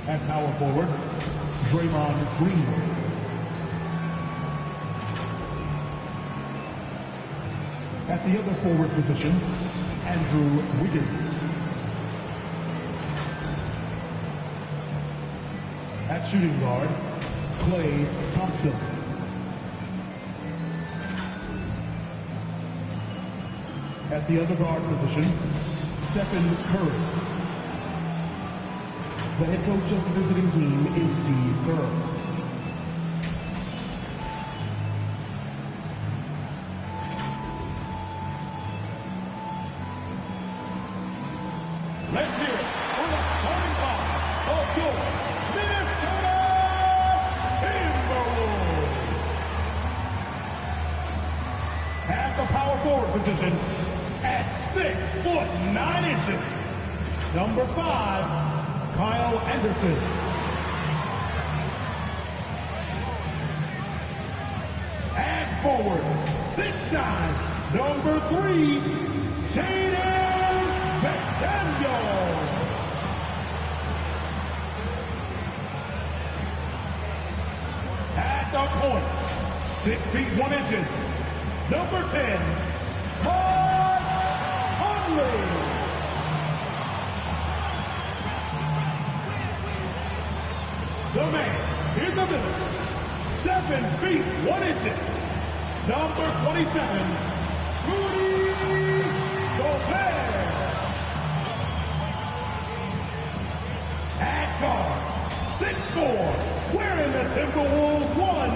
At power forward, Draymond Green. At the other forward position, Andrew Wiggins. At shooting guard, Klay Thompson. At the other guard position, Stephen Curry. The head coach of the visiting team is Steve Kerr. Let's hear it for the starting five of your Minnesota Timberwolves. At the power forward position, at 6'9", number 5, Kyle Anderson. At forward, 6'9", number 3, Jaden McDaniel. At the point, 6 feet 1 inches, number 10, Mark Conley. The man in the middle, 7 feet 1 inches, number 27, Rudy Gobert. At guard, 6'4", wearing the Timberwolves 1,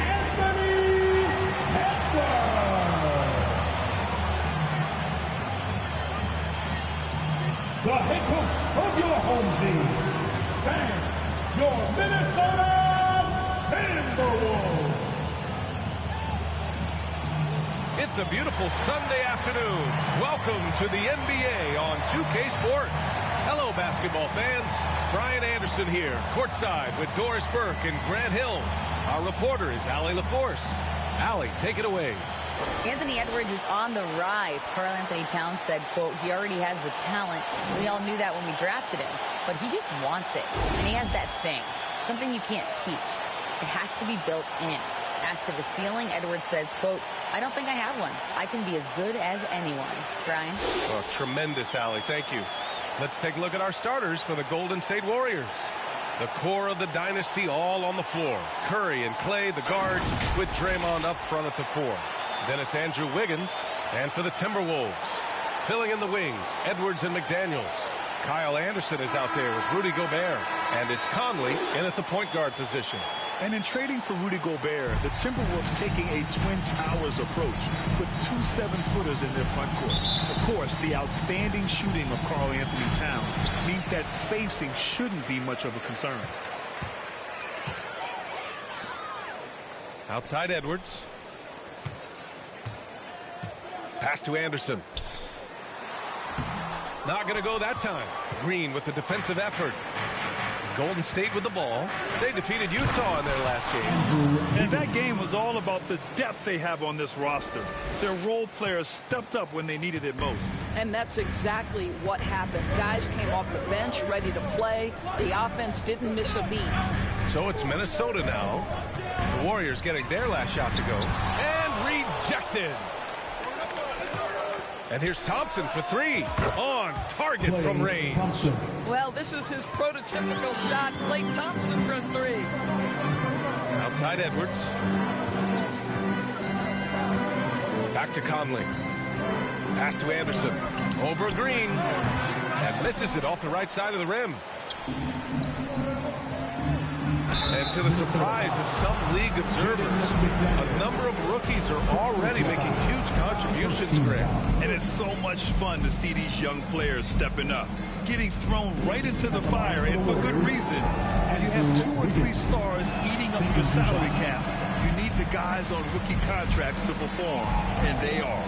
Anthony Edwards. The head coach of your home team, Bang. Your Minnesota Timberwolves. It's a beautiful Sunday afternoon. Welcome to the NBA on 2K Sports. Hello, basketball fans. Brian Anderson here, courtside with Doris Burke and Grant Hill. Our reporter is Allie LaForce. Allie, take it away. Anthony Edwards is on the rise. Karl Anthony Towns said, quote, he already has the talent. We all knew that when we drafted him, but he just wants it. And he has that thing, something you can't teach. It has to be built in. Asked of his ceiling, Edwards says, quote, I don't think I have one. I can be as good as anyone. Brian? Oh, tremendous, Allie. Thank you. Let's take a look at our starters for the Golden State Warriors. The core of the dynasty all on the floor. Curry and Klay, the guards, with Draymond up front at the 4. Then it's Andrew Wiggins. And for the Timberwolves, filling in the wings, Edwards and McDaniels. Kyle Anderson is out there with Rudy Gobert. And it's Conley in at the point guard position. And in trading for Rudy Gobert, the Timberwolves taking a Twin Towers approach with 2 7-footers in their front court. Of course, the outstanding shooting of Karl Anthony Towns means that spacing shouldn't be much of a concern. Outside Edwards. Pass to Anderson. Not going to go that time. Green with the defensive effort. Golden State with the ball. They defeated Utah in their last game. And that game was all about the depth they have on this roster. Their role players stepped up when they needed it most. And that's exactly what happened. Guys came off the bench ready to play. The offense didn't miss a beat. So it's Minnesota now. The Warriors getting their last shot to go. And rejected. And here's Thompson for 3. On target from range. Well, this is his prototypical shot. Klay Thompson from 3. Outside Edwards. Back to Conley. Pass to Anderson. Over Green. And misses it off the right side of the rim. And to the surprise of some league observers, a number of rookies are already making huge contributions, Greg. And it's so much fun to see these young players stepping up, getting thrown right into the fire, and for good reason. When you have 2 or 3 stars eating up your salary cap, you need the guys on rookie contracts to perform, and they are.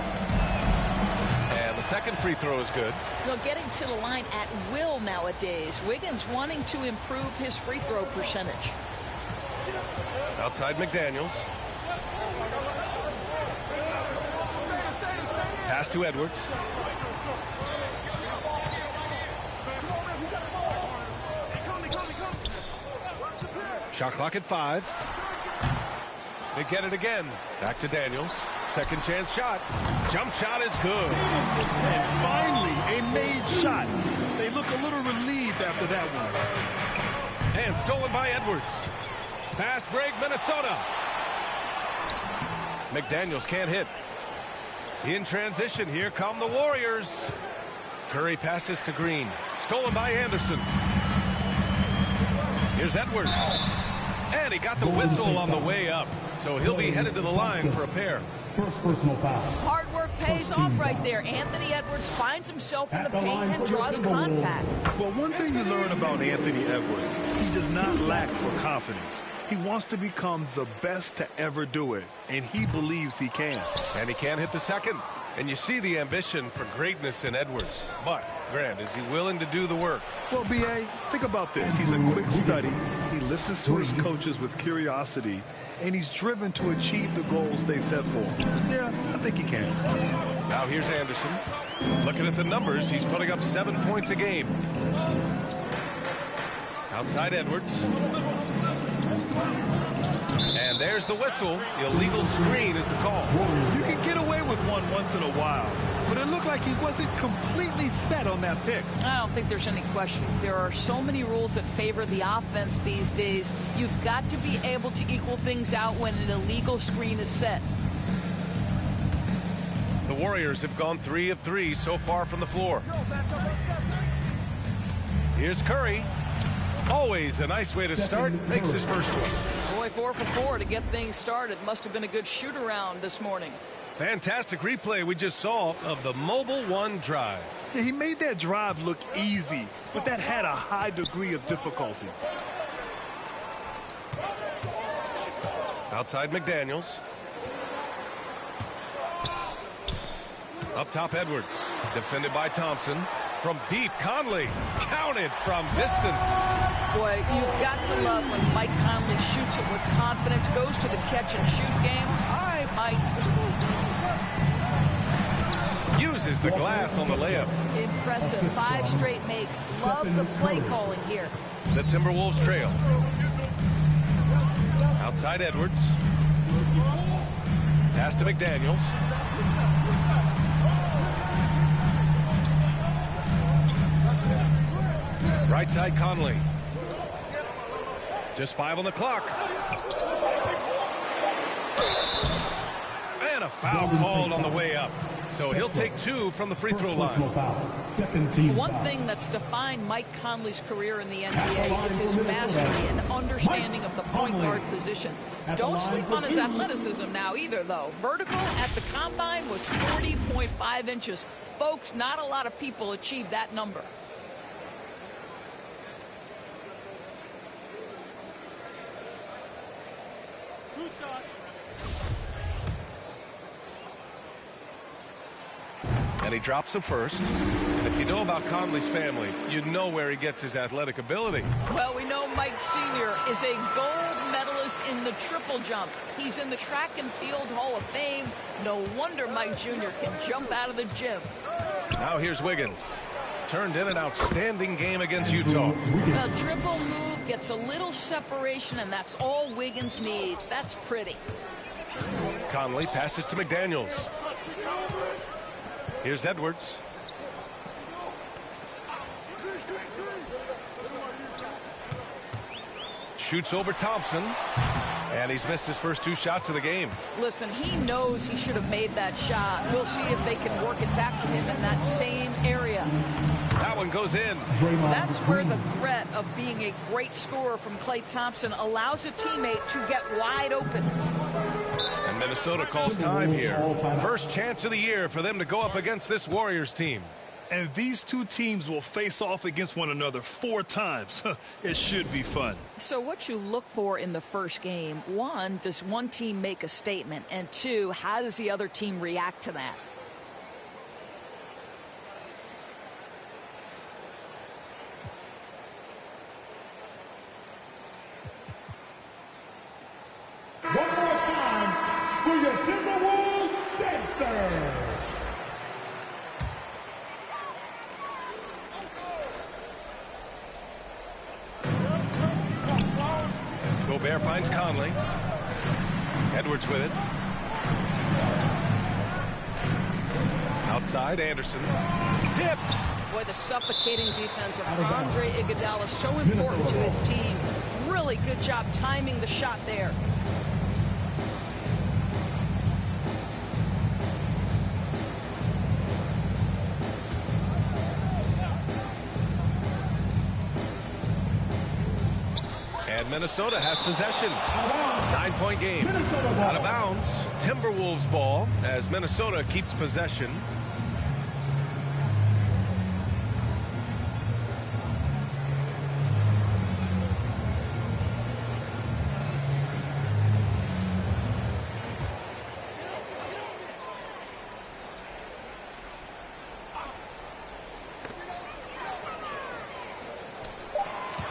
And the second free throw is good. Well, getting to the line at will nowadays. Wiggins wanting to improve his free throw percentage. Outside McDaniels. Pass to Edwards. Shot clock at 5. They get it again. Back to Daniels. Second chance shot. Jump shot is good. And finally, a made shot. They look a little relieved after that one. And stolen by Edwards. Fast break, Minnesota. McDaniels can't hit. In transition, here come the Warriors. Curry passes to Green. Stolen by Anderson. Here's Edwards. And he got the whistle on the way up. So he'll be headed to the line for a pair. First personal foul. Hard work pays off right there. Anthony Edwards finds himself in the paint and draws contact. Well, one thing you learn about Anthony Edwards, he does not lack for confidence. He wants to become the best to ever do it, and he believes he can. And he can't hit the second. And you see the ambition for greatness in Edwards. But, Grant, is he willing to do the work? Well, B.A., think about this. He's a quick study. He listens to his coaches with curiosity, and he's driven to achieve the goals they set for him. Yeah, I think he can. Now here's Anderson. Looking at the numbers, he's putting up 7 points a game. Outside Edwards. And there's the whistle. Illegal screen is the call. You can get away with one once in a while, but it looked like he wasn't completely set on that pick. I don't think there's any question. There are so many rules that favor the offense these days. You've got to be able to equal things out when an illegal screen is set. The Warriors have gone 3 of 3 so far from the floor. Here's Curry. Always a nice way to start. Makes his first one. Boy, 4 for 4 to get things started. Must have been a good shoot-around this morning. Fantastic replay we just saw of the Mobile One drive. Yeah, he made that drive look easy, but that had a high degree of difficulty. Outside McDaniels. Up top Edwards. Defended by Thompson. From deep, Conley. Counted from distance. Boy, you've got to love when Mike Conley shoots it with confidence, goes to the catch-and-shoot game. All right, Mike. Uses the glass on the layup. Impressive. 5 straight makes. Love the play calling here. The Timberwolves trail. Outside Edwards. Pass to McDaniels. Right side Conley. Just 5 on the clock. And a foul called on the way up. So he'll take 2 from the free throw line. One thing that's defined Mike Conley's career in the NBA is his mastery and understanding of the point guard position. Don't sleep on his athleticism now either, though. Vertical at the combine was 40.5 inches. Folks, not a lot of people achieve that number. And he drops the first. And if you know about Conley's family, you know where he gets his athletic ability. Well, we know Mike Sr. is a gold medalist in the triple jump. He's in the track and field Hall of Fame. No wonder Mike Jr. can jump out of the gym. Now here's Wiggins. Turned in an outstanding game against Utah. A triple move gets a little separation, and that's all Wiggins needs. That's pretty. Conley passes to McDaniels. Here's Edwards. Shoots over Thompson. And he's missed his first 2 shots of the game. Listen, he knows he should have made that shot. We'll see if they can work it back to him in that same area. That one goes in. That's where the threat of being a great scorer from Klay Thompson allows a teammate to get wide open. And Minnesota calls time here. First chance of the year for them to go up against this Warriors team. And these 2 teams will face off against one another 4 times. It should be fun. So what you look for in the first game, 1, does one team make a statement? And 2, how does the other team react to that? One more time for your Timberwolves dancers. Gobert finds Conley. Edwards with it. Outside, Anderson. Tipped. Boy, the suffocating defense of Andre Iguodala is so important to his team. Really good job timing the shot there. And Minnesota has possession. 9-point game. Out of bounds. Timberwolves ball as Minnesota keeps possession.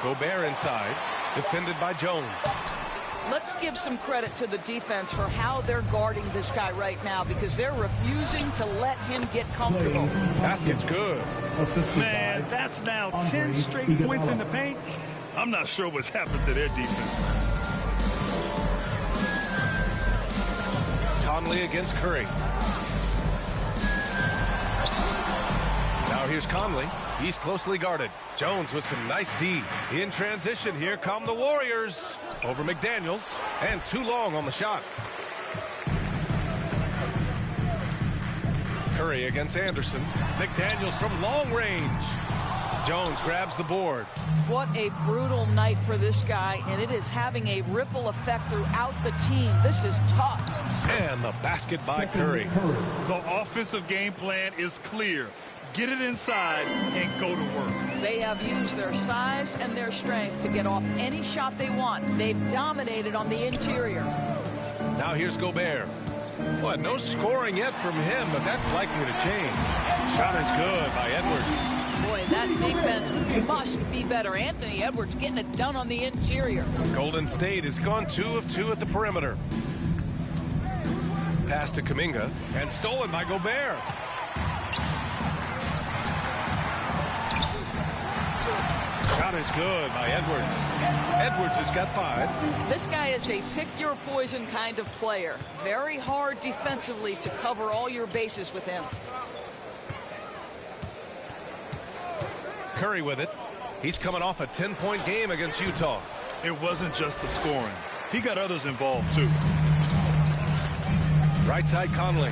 Gobert inside, defended by Jones. Let's give some credit to the defense for how they're guarding this guy right now, because they're refusing to let him get comfortable. Basket's good. Man, that's now 10 straight points in the paint. I'm not sure what's happened to their defense. Conley against Curry. Now here's Conley. He's closely guarded. Jones with some nice D. In transition, here come the Warriors. Over McDaniels, and too long on the shot. Curry against Anderson. McDaniels from long range. Jones grabs the board. What a brutal night for this guy, and it is having a ripple effect throughout the team. This is tough. And the basket by Curry. The offensive game plan is clear. Get it inside and go to work. They have used their size and their strength to get off any shot they want. They've dominated on the interior. Now here's Gobert. Well, no scoring yet from him, but that's likely to change. Shot is good by Edwards. Boy, that defense must be better. Anthony Edwards getting it done on the interior. Golden State has gone 2 of 2 at the perimeter. Pass to Kuminga, and stolen by Gobert. Shot is good by Edwards. Edwards has got 5. This guy is a pick-your-poison kind of player. Very hard defensively to cover all your bases with him. Curry with it. He's coming off a 10-point game against Utah. It wasn't just the scoring. He got others involved, too. Right side, Conley.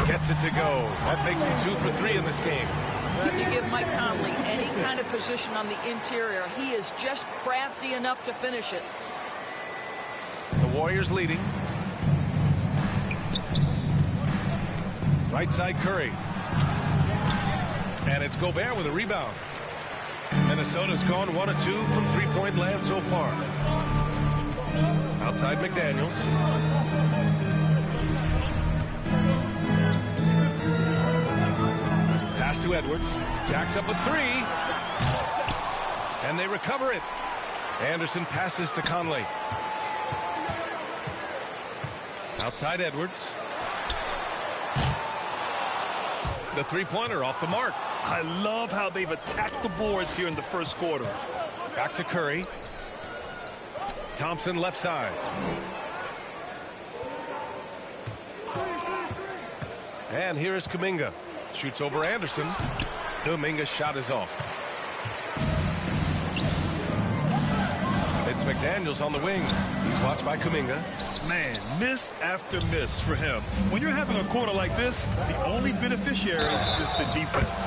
Gets it to go. That makes him 2 for 3 in this game. If you give Mike Conley any kind of position on the interior, he is just crafty enough to finish it. The Warriors leading. Right side, Curry. And it's Gobert with a rebound. Minnesota's gone 1 of 2 from three-point land so far. Outside, McDaniels. Pass to Edwards. Jacks up a 3. And they recover it. Anderson passes to Conley. Outside Edwards. The three-pointer off the mark. I love how they've attacked the boards here in the first quarter. Back to Curry. Thompson left side. And here is Kuminga. Shoots over Anderson. Kuminga's shot is off. It's McDaniels on the wing. He's watched by Kuminga. Man, miss after miss for him. When you're having a quarter like this, the only beneficiary is the defense.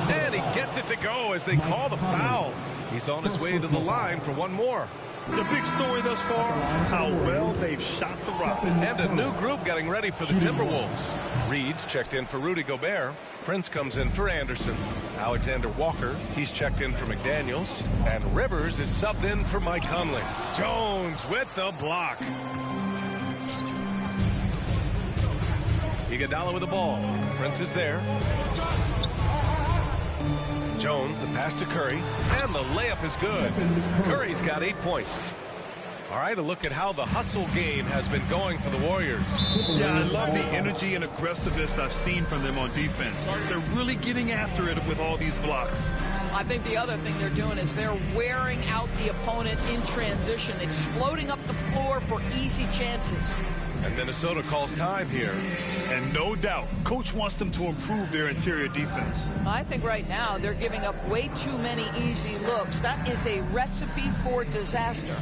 And he gets it to go as they call the foul. He's on his way to the line for one more. The big story thus far, how well they've shot the rock. And a new group getting ready for the Timberwolves. Reed's checked in for Rudy Gobert. Prince comes in for Anderson. Alexander Walker, he's checked in for McDaniels. And Rivers is subbed in for Mike Conley. Jones with the block. Iguodala with the ball. Prince is there. Jones, the pass to Curry, and the layup is good. Curry's got 8 points. All right, a look at how the hustle game has been going for the Warriors. Yeah, I love the energy and aggressiveness I've seen from them on defense. They're really getting after it with all these blocks. I think the other thing they're doing is they're wearing out the opponent in transition, exploding up the floor for easy chances. And Minnesota calls time here. And no doubt, coach wants them to improve their interior defense. I think right now they're giving up way too many easy looks. That is a recipe for disaster.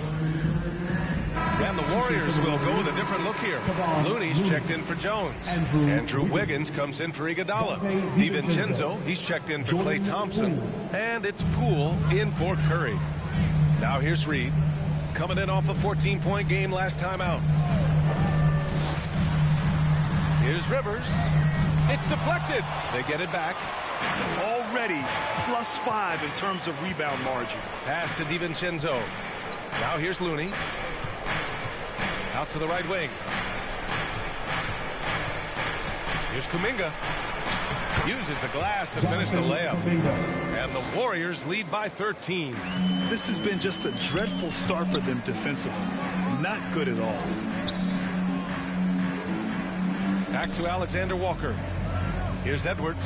And the Warriors will go with a different look here. Looney's checked in for Jones. Andrew Wiggins comes in for Iguodala. DiVincenzo, he's checked in for Klay Thompson. And it's Poole in for Curry. Now here's Reed, coming in off a 14-point game last time out. Here's Rivers. It's deflected. They get it back. Already +5 in terms of rebound margin. Pass to DiVincenzo. Now here's Looney. Out to the right wing. Here's Kuminga. Uses the glass to finish the layup. And the Warriors lead by 13. This has been just a dreadful start for them defensively. Not good at all. Back to Alexander Walker. Here's Edwards.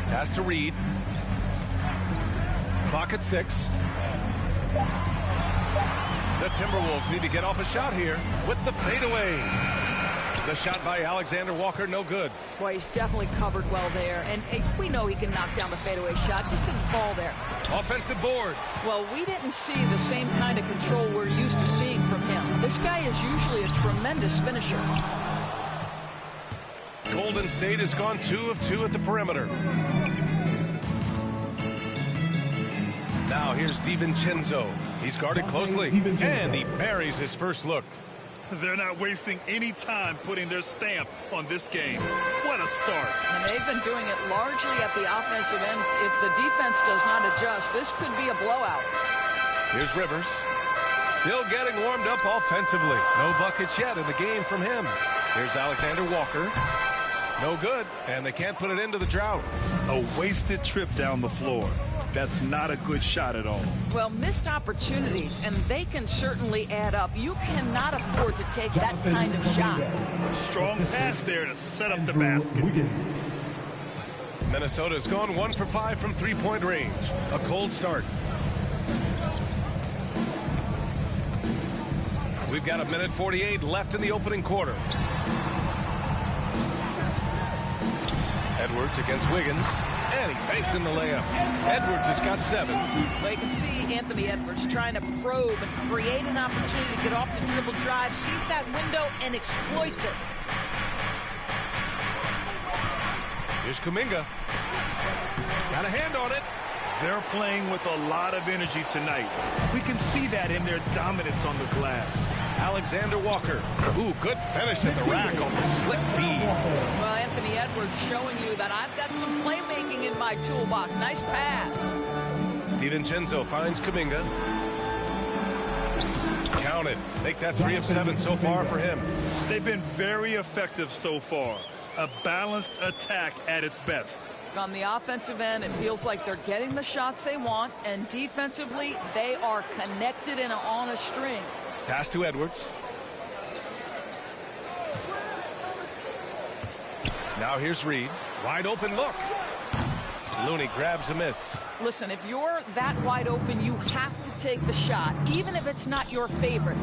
Pass to Reed. Clock at 6. The Timberwolves need to get off a shot here with the fadeaway. The shot by Alexander Walker, no good. Boy, he's definitely covered well there. And we know he can knock down the fadeaway shot. Just didn't fall there. Offensive board. Well, we didn't see the same kind of control we're used to seeing from him. This guy is usually a tremendous finisher. Golden State has gone 2 of 2 at the perimeter. Now here's DiVincenzo. He's guarded closely, and he buries his first look. They're not wasting any time putting their stamp on this game. What a start. And they've been doing it largely at the offensive end. If the defense does not adjust, this could be a blowout. Here's Rivers. Still getting warmed up offensively. No buckets yet in the game from him. Here's Alexander Walker. No good, and they can't put it into the drought. A wasted trip down the floor. That's not a good shot at all. Well, missed opportunities, and they can certainly add up. You cannot afford to take that kind of shot. Strong pass there to set up the basket. Minnesota's gone 1 for 5 from three-point range. A cold start. We've got 1:48 left in the opening quarter. Edwards against Wiggins. And he banks in the layup. Edwards has got 7. Well, you can see Anthony Edwards trying to probe and create an opportunity to get off the dribble drive, sees that window, and exploits it. Here's Kuminga. Got a hand on it. They're playing with a lot of energy tonight. We can see that in their dominance on the glass. Alexander Walker. Ooh, good finish at the rack off the slick feed. Well, Anthony Edwards showing you that I've got some playmaking in my toolbox. Nice pass. DiVincenzo finds Kuminga. Counted. Make that 3 of 7 so far for him. They've been very effective so far. A balanced attack at its best. On the offensive end, it feels like they're getting the shots they want, and defensively, they are connected and on a string. Pass to Edwards. Now here's Reed. Wide open look. Looney grabs a miss. Listen, if you're that wide open, you have to take the shot, even if it's not your favorite.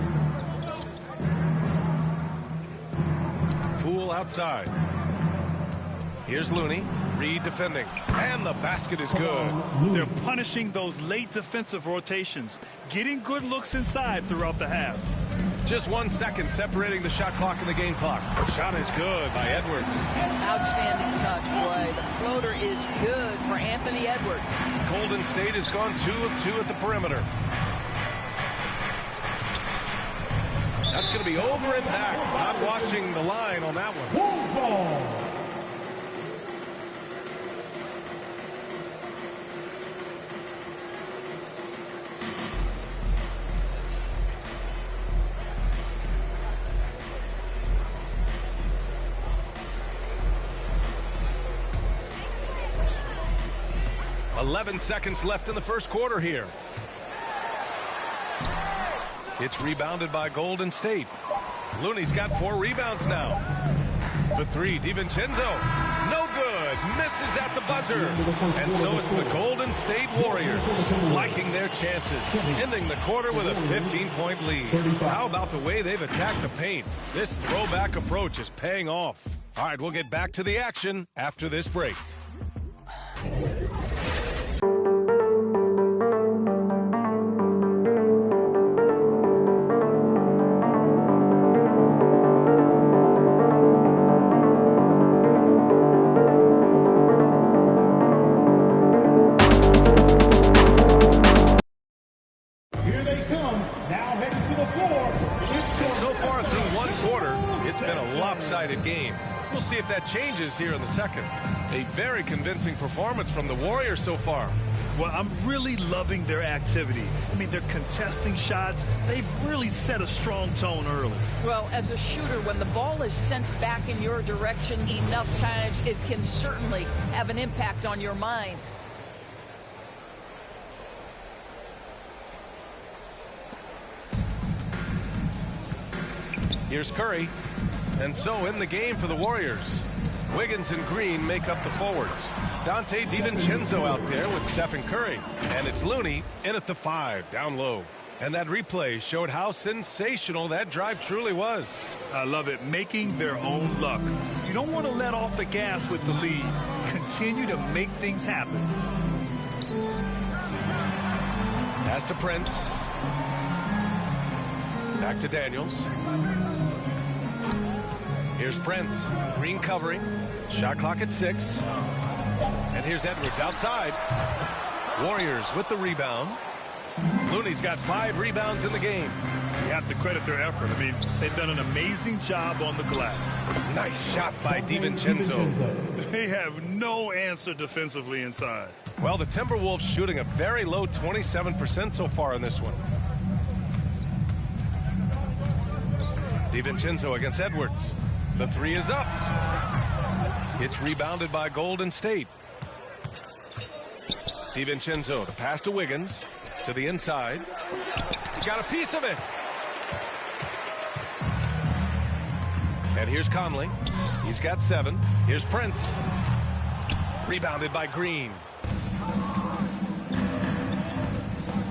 Poole outside. Here's Looney. Reed defending. And the basket is good. They're punishing those late defensive rotations, getting good looks inside throughout the half. Just 1 second separating the shot clock and the game clock. Shot is good by Edwards. Outstanding touch, boy. The floater is good for Anthony Edwards. Golden State has gone 2 of 2 at the perimeter. That's going to be over and back. Not watching the line on that one. Wolves ball. .11 seconds left in the first quarter here. It's rebounded by Golden State. Looney's got 4 rebounds now. The 3, DiVincenzo. No good. good. Misses at the buzzer. And so it's the Golden State Warriors liking their chances, ending the quarter with a 15-point lead. How about the way they've attacked the paint? This throwback approach is paying off. All right, we'll get back to the action after this break. Game. We'll see if that changes here in the second. A very convincing performance from the Warriors so far. Well, I'm really loving their activity. I mean, they're contesting shots. They've really set a strong tone early. Well, as a shooter, when the ball is sent back in your direction enough times, it can certainly have an impact on your mind. Here's Curry. And so in the game for the Warriors, Wiggins and Green make up the forwards. Dante DiVincenzo out there with Stephen Curry. And it's Looney in at the 5, down low. And that replay showed how sensational that drive truly was. I love it. Making their own luck. You don't want to let off the gas with the lead. Continue to make things happen. Pass to Prince. Back to Daniels. Here's Prince. Green covering. Shot clock at 6. And here's Edwards outside. Warriors with the rebound. Looney's got 5 rebounds in the game. You have to credit their effort. I mean, they've done an amazing job on the glass. Nice shot by DiVincenzo. They have no answer defensively inside. Well, the Timberwolves shooting a very low 27% so far in this one. DiVincenzo against Edwards. The 3 is up. It's rebounded by Golden State. DiVincenzo, the pass to Wiggins, to the inside. He got a piece of it. And here's Conley. He's got 7. Here's Prince. Rebounded by Green.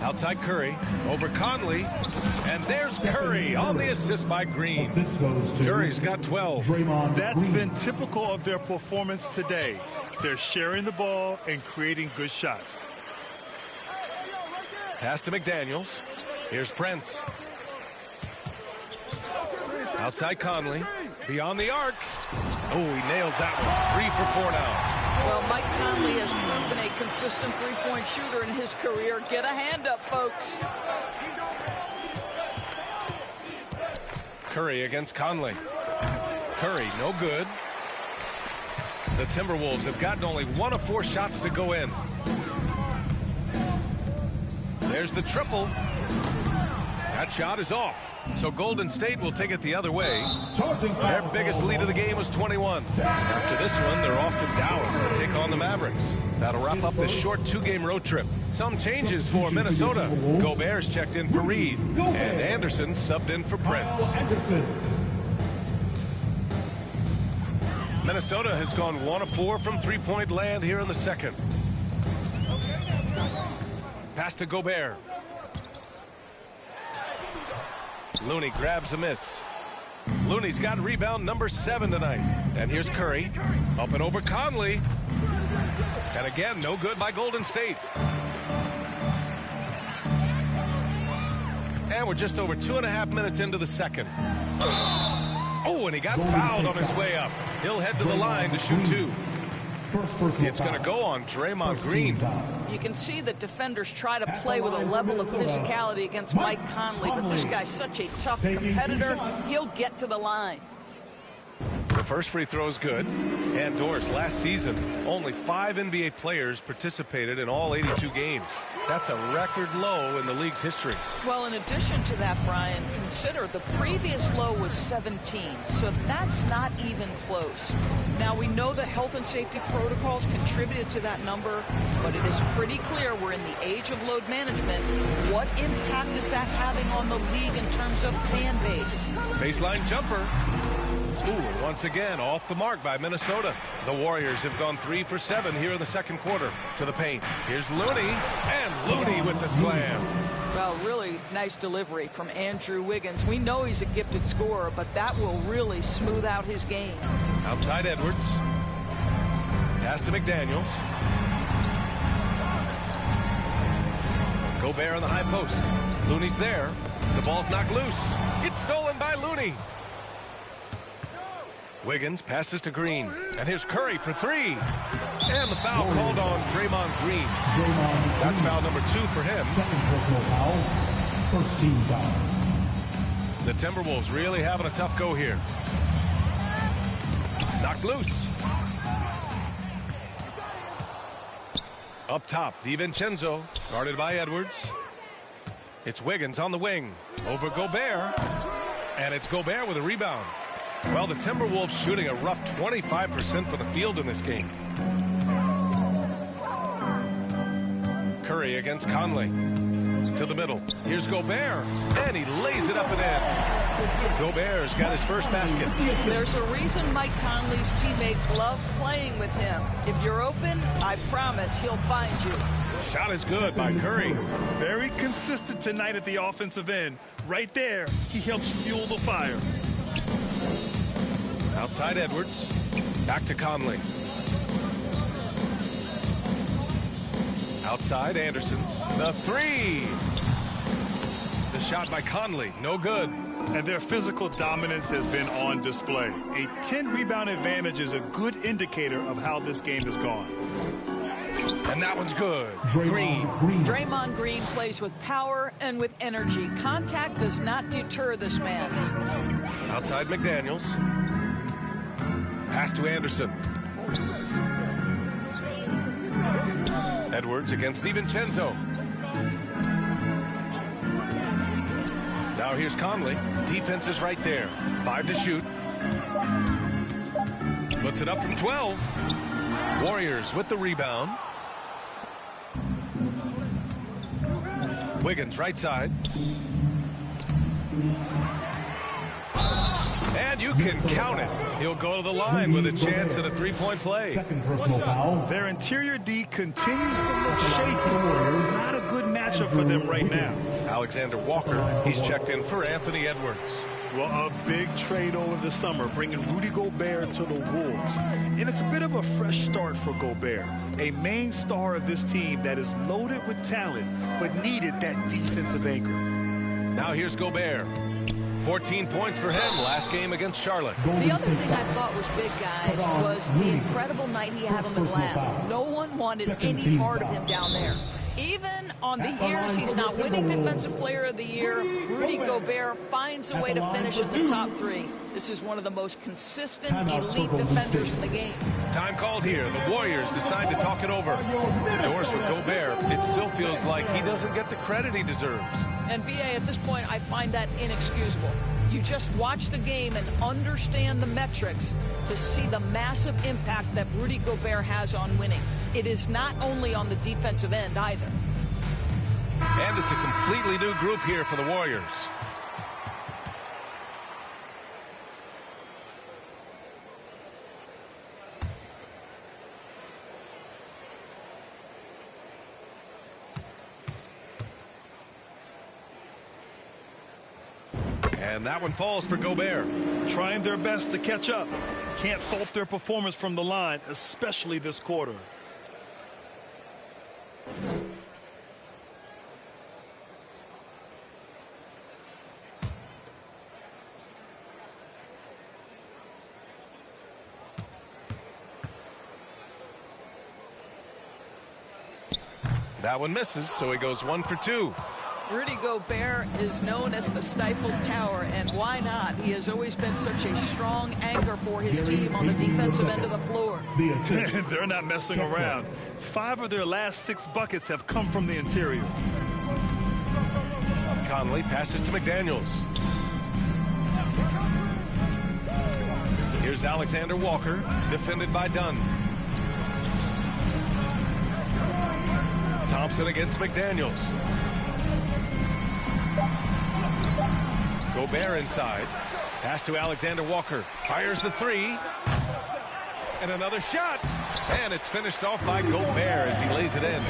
Outside Curry, over Conley, and there's Curry on the assist by Green. Curry's got 12. That's been typical of their performance today. They're sharing the ball and creating good shots. Pass to McDaniels. Here's Prince. Outside Conley, beyond the arc. Oh, he nails that one. 3 for 4 now. Well, Mike Conley has proven a consistent three-point shooter in his career. Get a hand up, folks. Curry against Conley. Curry, no good. The Timberwolves have gotten only 1 of 4 shots to go in. There's the triple. That shot is off. So Golden State will take it the other way. Their biggest lead of the game was 21. After this one, they're off to Dallas to take on the Mavericks. That'll wrap up this short 2-game road trip. Some changes for Minnesota. Gobert's checked in for Reed, and Anderson subbed in for Prince. Minnesota has gone 1 of 4 from three-point land here in the second. Pass to Gobert. Looney grabs a miss. Looney's got rebound number 7 tonight. And here's Curry. Up and over Conley. And again, no good by Golden State. And we're just over 2.5 minutes into the second. Oh, and he got fouled on his way up. He'll head to the line to shoot 2. It's going to go on Draymond Green. You can see that defenders try to play with a level of physicality against Mike Conley, but this guy's such a tough competitor, he'll get to the line. The first free throw is good. And Doris, last season, only 5 NBA players participated in all 82 games. That's a record low in the league's history. Well, in addition to that, Brian, consider the previous low was 17, so that's not even close. Now, we know that health and safety protocols contributed to that number, but it is pretty clear we're in the age of load management. What impact is that having on the league in terms of fan base? Baseline jumper. Ooh, once again, off the mark by Minnesota. The Warriors have gone 3 for 7 here in the second quarter. To the paint. Here's Looney, and Looney with the slam. Well, really nice delivery from Andrew Wiggins. We know he's a gifted scorer, but that will really smooth out his game. Outside Edwards. Pass to McDaniels. Gobert on the high post. Looney's there. The ball's knocked loose. It's stolen by Looney. Wiggins passes to Green. And here's Curry for 3. And the foul called on Draymond Green. That's foul number 2 for him. Second personal foul. First team foul. The Timberwolves really having a tough go here. Knocked loose. Up top, DiVincenzo, guarded by Edwards. It's Wiggins on the wing. Over Gobert. And it's Gobert with a rebound. Well, the Timberwolves shooting a rough 25% for the field in this game. Curry against Conley. To the middle. Here's Gobert. And he lays it up and in. Gobert's got his first basket. There's a reason Mike Conley's teammates love playing with him. If you're open, I promise he'll find you. Shot is good by Curry. Very consistent tonight at the offensive end. Right there, he helps fuel the fire. Outside Edwards. Back to Conley. Outside Anderson. The 3. The shot by Conley. No good. And their physical dominance has been on display. A 10-rebound advantage is a good indicator of how this game has gone. And that one's good. Green. Draymond Green plays with power and with energy. Contact does not deter this man. Outside McDaniels. Pass to Anderson. Edwards against DiVincenzo. Now here's Conley. Defense is right there. 5 to shoot. Puts it up from 12. Warriors with the rebound. Wiggins right side. And you can count it. He'll go to the line with a chance at a three-point play. Second personal foul. Their interior D continues to look shaky. Not a good matchup for them right now. Alexander Walker, he's checked in for Anthony Edwards. Well, a big trade over the summer, bringing Rudy Gobert to the Wolves. And it's a bit of a fresh start for Gobert, a main star of this team that is loaded with talent, but needed that defensive anchor. Now here's Gobert. 14 points for him last game against Charlotte. The other thing I thought was big, guys, was the incredible night he had on the glass. No one wanted any part of him down there. Even on the years he's not winning Defensive Player of the Year, Rudy Gobert finds a way to finish in the top 3. This is one of the most consistent, elite defenders in the game. Time called here. The Warriors decide to talk it over. Indoors with Gobert, it still feels like he doesn't get the credit he deserves. And B.A., at this point, I find that inexcusable. You just watch the game and understand the metrics to see the massive impact that Rudy Gobert has on winning. It is not only on the defensive end either. And it's a completely new group here for the Warriors. And that one falls for Gobert. Trying their best to catch up. Can't fault their performance from the line, especially this quarter. That one misses, so he goes 1 for 2. Rudy Gobert is known as the stifled tower, and why not? He has always been such a strong anchor for his team on the defensive end of the floor. They're not messing around. 5 of their last 6 buckets have come from the interior. Conley passes to McDaniels. Here's Alexander Walker, defended by Dunn. Thompson against McDaniels. Gobert inside. Pass to Alexander Walker. Fires the three. And another shot. And it's finished off by Gobert as he lays it in.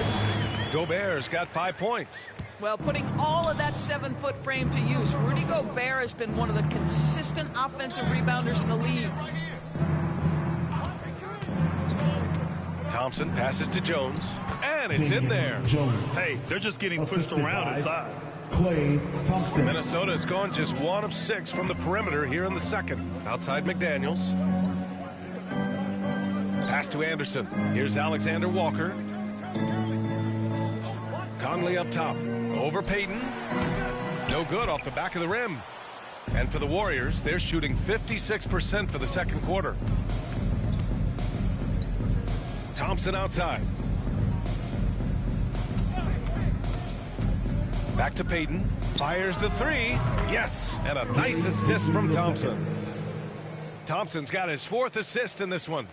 Gobert's got 5 points. Well, putting all of that 7-foot frame to use, Rudy Gobert has been one of the consistent offensive rebounders in the league. Thompson passes to Jones, and it's in there. Hey, they're just getting pushed around inside. Clay Thompson. Minnesota has gone just 1 of 6 from the perimeter here in the second. Outside McDaniels. Pass to Anderson. Here's Alexander Walker. Conley up top. Over Payton. No good off the back of the rim. And for the Warriors, they're shooting 56% for the second quarter. Thompson outside. Back to Payton. Fires the three. Yes, and a nice assist from Thompson. Thompson's got his 4th assist in this one.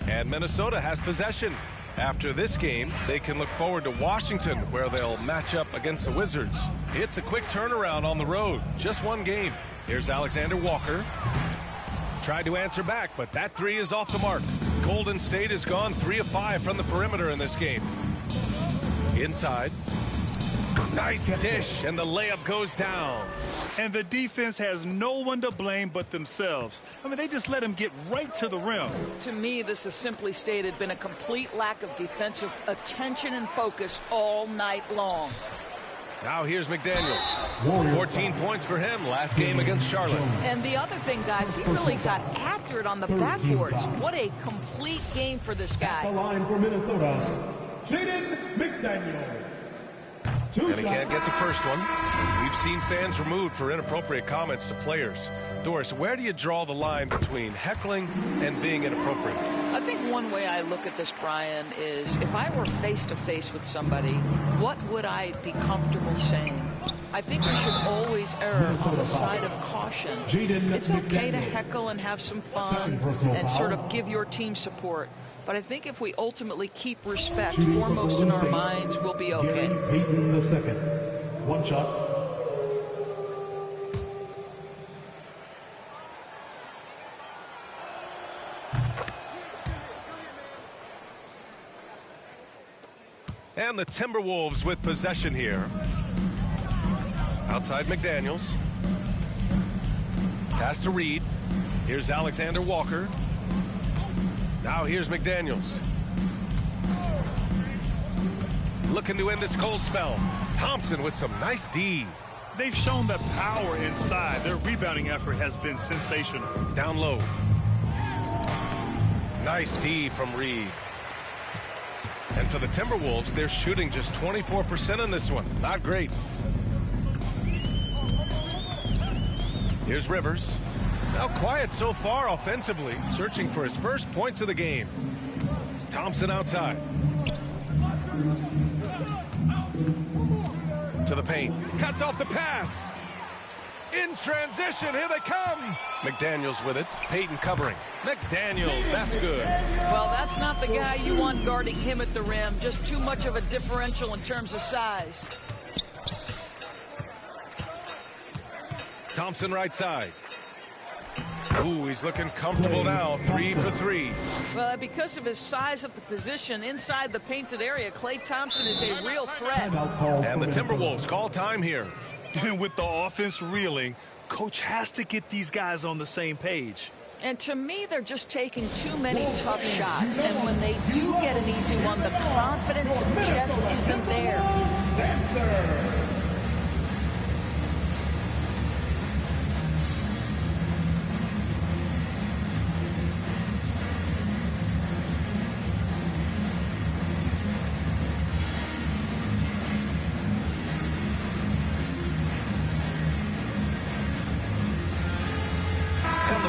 And Minnesota has possession. After this game, they can look forward to Washington, where they'll match up against the Wizards. It's a quick turnaround on the road. Just 1 game. Here's Alexander Walker. Tried to answer back, but that three is off the mark. Golden State has gone 3 of 5 from the perimeter in this game. Inside. Nice dish, and the layup goes down. And the defense has no one to blame but themselves. I mean, they just let him get right to the rim. To me, this has simply stated been a complete lack of defensive attention and focus all night long. Now here's McDaniels. 14 points for him last game against Charlotte. And the other thing, guys, he really got after it on the backboards. What a complete game for this The guy. line for Minnesota, Jaden McDaniels. And he can't get the first one. We've seen fans removed for inappropriate comments to players. Doris, where do you draw the line between heckling and being inappropriate? I think one way I look at this, Brian, is if I were face-to-face with somebody, what would I be comfortable saying? I think we should always err on the side of caution. It's okay to heckle and have some fun and sort of give your team support. But I think if we ultimately keep respect foremost in our minds, we'll be okay. Payton the second. 1 shot. And the Timberwolves with possession here. Outside McDaniels. Pass to Reed. Here's Alexander Walker. Now here's McDaniels. Looking to end this cold spell. Thompson with some nice D. They've shown the power inside. Their rebounding effort has been sensational. Down low. Nice D from Reed. And for the Timberwolves, they're shooting just 24% in this one. Not great. Here's Rivers. Now quiet so far offensively, searching for his first points of the game. Thompson outside. To the paint. Cuts off the pass. In transition, here they come. McDaniels with it. Payton covering. McDaniels, that's good. Well, that's not the guy you want guarding him at the rim. Just too much of a differential in terms of size. Thompson right side. Ooh, he's looking comfortable now. 3 for 3. Well, because of his size of the position inside the painted area, Klay Thompson is a real threat. And the Timberwolves call time here. And with the offense reeling, coach has to get these guys on the same page. And to me, they're just taking too many tough shots. And when they do get an easy one, the confidence just isn't there.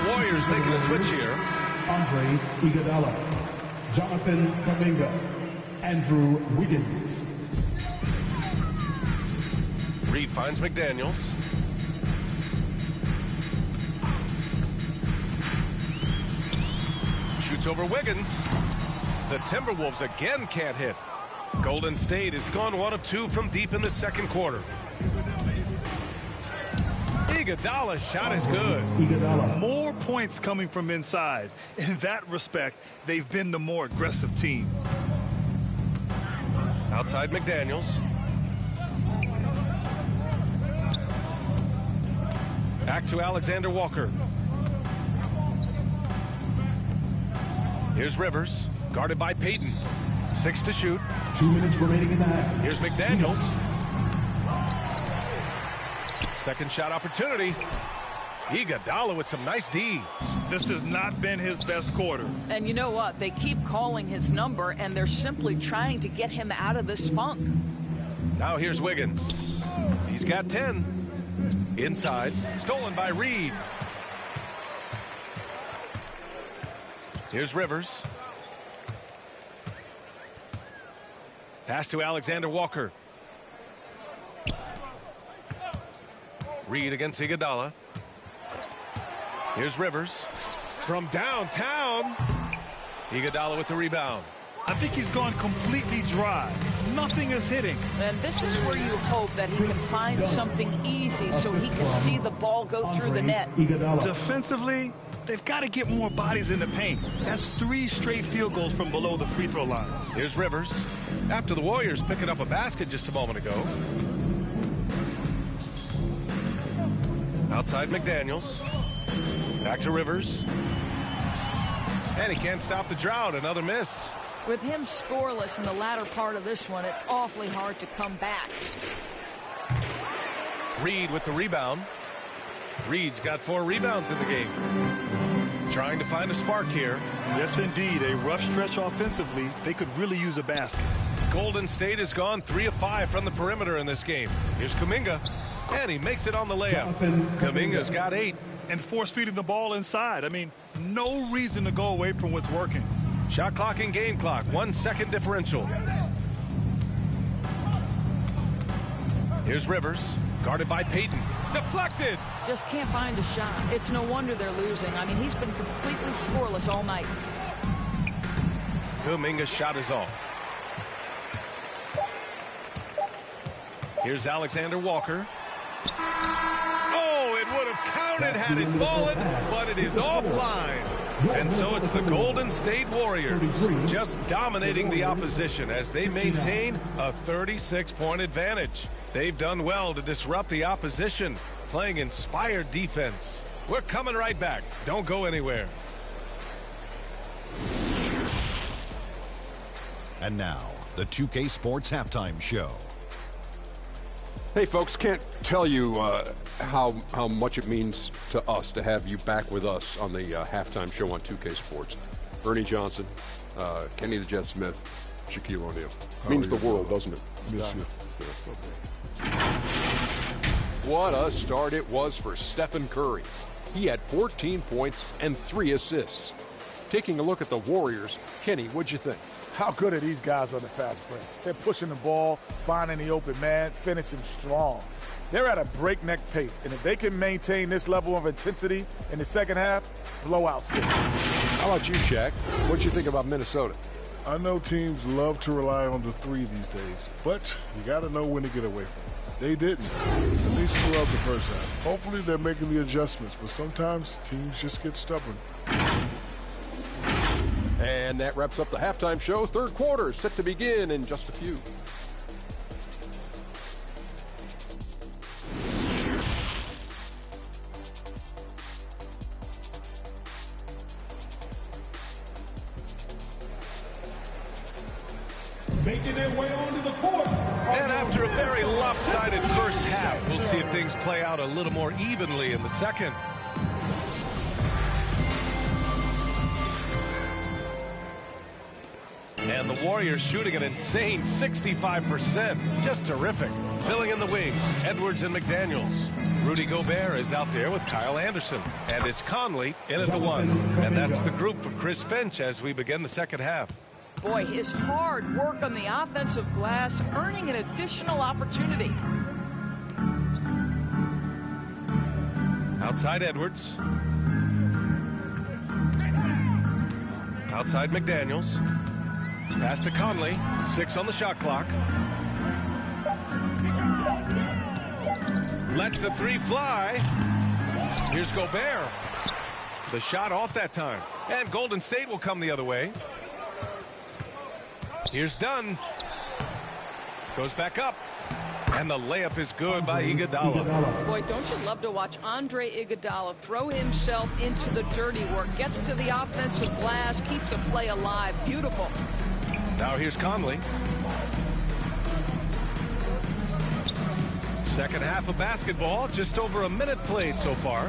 Warriors making a switch here. Andre Iguodala, Jonathan Kuminga, Andrew Wiggins. Reed finds McDaniels. Shoots over Wiggins. The Timberwolves again can't hit. Golden State has gone 1 of 2 from deep in the second quarter. Iguodala's shot is good. More points coming from inside. In that respect, they've been the more aggressive team. Outside McDaniels. Back to Alexander Walker. Here's Rivers, guarded by Payton. 6 to shoot. 2 minutes remaining in the half. Here's McDaniels. Second shot opportunity. Iguodala with some nice D. This has not been his best quarter. And you know what? They keep calling his number, and they're simply trying to get him out of this funk. Now here's Wiggins. He's got 10. Inside, stolen by Reed. Here's Rivers. Pass to Alexander Walker. Reed against Iguodala. Here's Rivers. From downtown. Iguodala with the rebound. I think he's gone completely dry. Nothing is hitting. And this is where you hope that he can find something easy so he can see the ball go through the net. Defensively, they've got to get more bodies in the paint. That's 3 straight field goals from below the free throw line. Here's Rivers. After the Warriors picking up a basket just a moment ago. Outside McDaniels. Back to Rivers. And he can't stop the drought. Another miss. With him scoreless in the latter part of this one, it's awfully hard to come back. Reed with the rebound. Reed's got 4 rebounds in the game. Trying to find a spark here. Yes, indeed. A rough stretch offensively. They could really use a basket. Golden State has gone 3 of 5 from the perimeter in this game. Here's Kuminga. And he makes it on the layup. Kuminga's got 8. And force feeding the ball inside. I mean, no reason to go away from what's working. Shot clock and game clock. 1 second differential. Here's Rivers. Guarded by Payton. Deflected. Just can't find a shot. It's no wonder they're losing. I mean, he's been completely scoreless all night. Kuminga's shot is off. Here's Alexander Walker. Oh, it would have counted had it fallen, but it is offline. And so it's the Golden State Warriors just dominating the opposition as they maintain a 36-point advantage. They've done well to disrupt the opposition, playing inspired defense. We're coming right back. Don't go anywhere. And now, the 2K Sports Halftime Show. Hey, folks, can't tell you how much it means to us to have you back with us on the halftime show on 2K Sports. Ernie Johnson, Kenny the Jet Smith, Shaquille O'Neal. Means the world, doesn't it? Miss you. What a start it was for Stephen Curry. He had 14 points and 3 assists. Taking a look at the Warriors, Kenny, what'd you think? How good are these guys on the fast break? They're pushing the ball, finding the open man, finishing strong. They're at a breakneck pace, and if they can maintain this level of intensity in the second half, blowout city. How about you, Shaq? What'd you think about Minnesota? I know teams love to rely on the 3 these days, but you got to know when to get away from it. They didn't, at least throughout the first half. Hopefully they're making the adjustments, but sometimes teams just get stubborn. And that wraps up the halftime show. Third quarter set to begin in just a few. Making their way onto the court. And after a very lopsided first half, we'll see if things play out a little more evenly in the second. And the Warriors shooting an insane 65%. Just terrific. Filling in the wings, Edwards and McDaniels. Rudy Gobert is out there with Kyle Anderson. And it's Conley in at the 1. And that's the group for Chris Finch as we begin the second half. Boy, his hard work on the offensive glass earning an additional opportunity. Outside Edwards. Outside McDaniels. Pass to Conley. 6 on the shot clock. Lets the 3 fly. Here's Gobert. The shot off that time. And Golden State will come the other way. Here's Dunn. Goes back up. And the layup is good by Iguodala. Boy, don't you love to watch Andre Iguodala throw himself into the dirty work. Gets to the offensive glass, keeps a play alive. Beautiful. Now here's Conley. Second half of basketball, just over a minute played so far.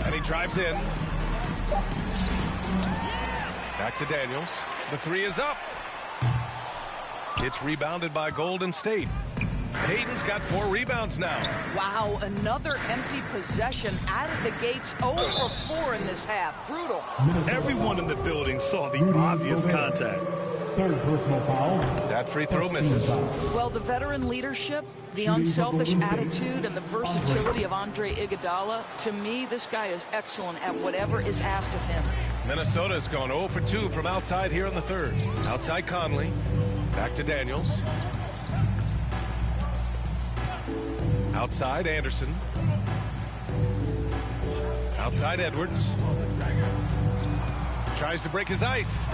And he drives in. Back to Daniels. The three is up. It's rebounded by Golden State. Payton's got 4 rebounds now. Wow, another empty possession out of the gates. 0 for 4 in this half. Brutal. Everyone in the building saw the obvious contact. Third personal foul. That free throw misses. Well, the veteran leadership, the unselfish attitude, and the versatility of Andre Iguodala, to me, this guy is excellent at whatever is asked of him. Minnesota's gone 0 for 2 from outside here in the third. Outside Conley. Back to Daniels. Outside Anderson. Outside Edwards. Tries to break his ice.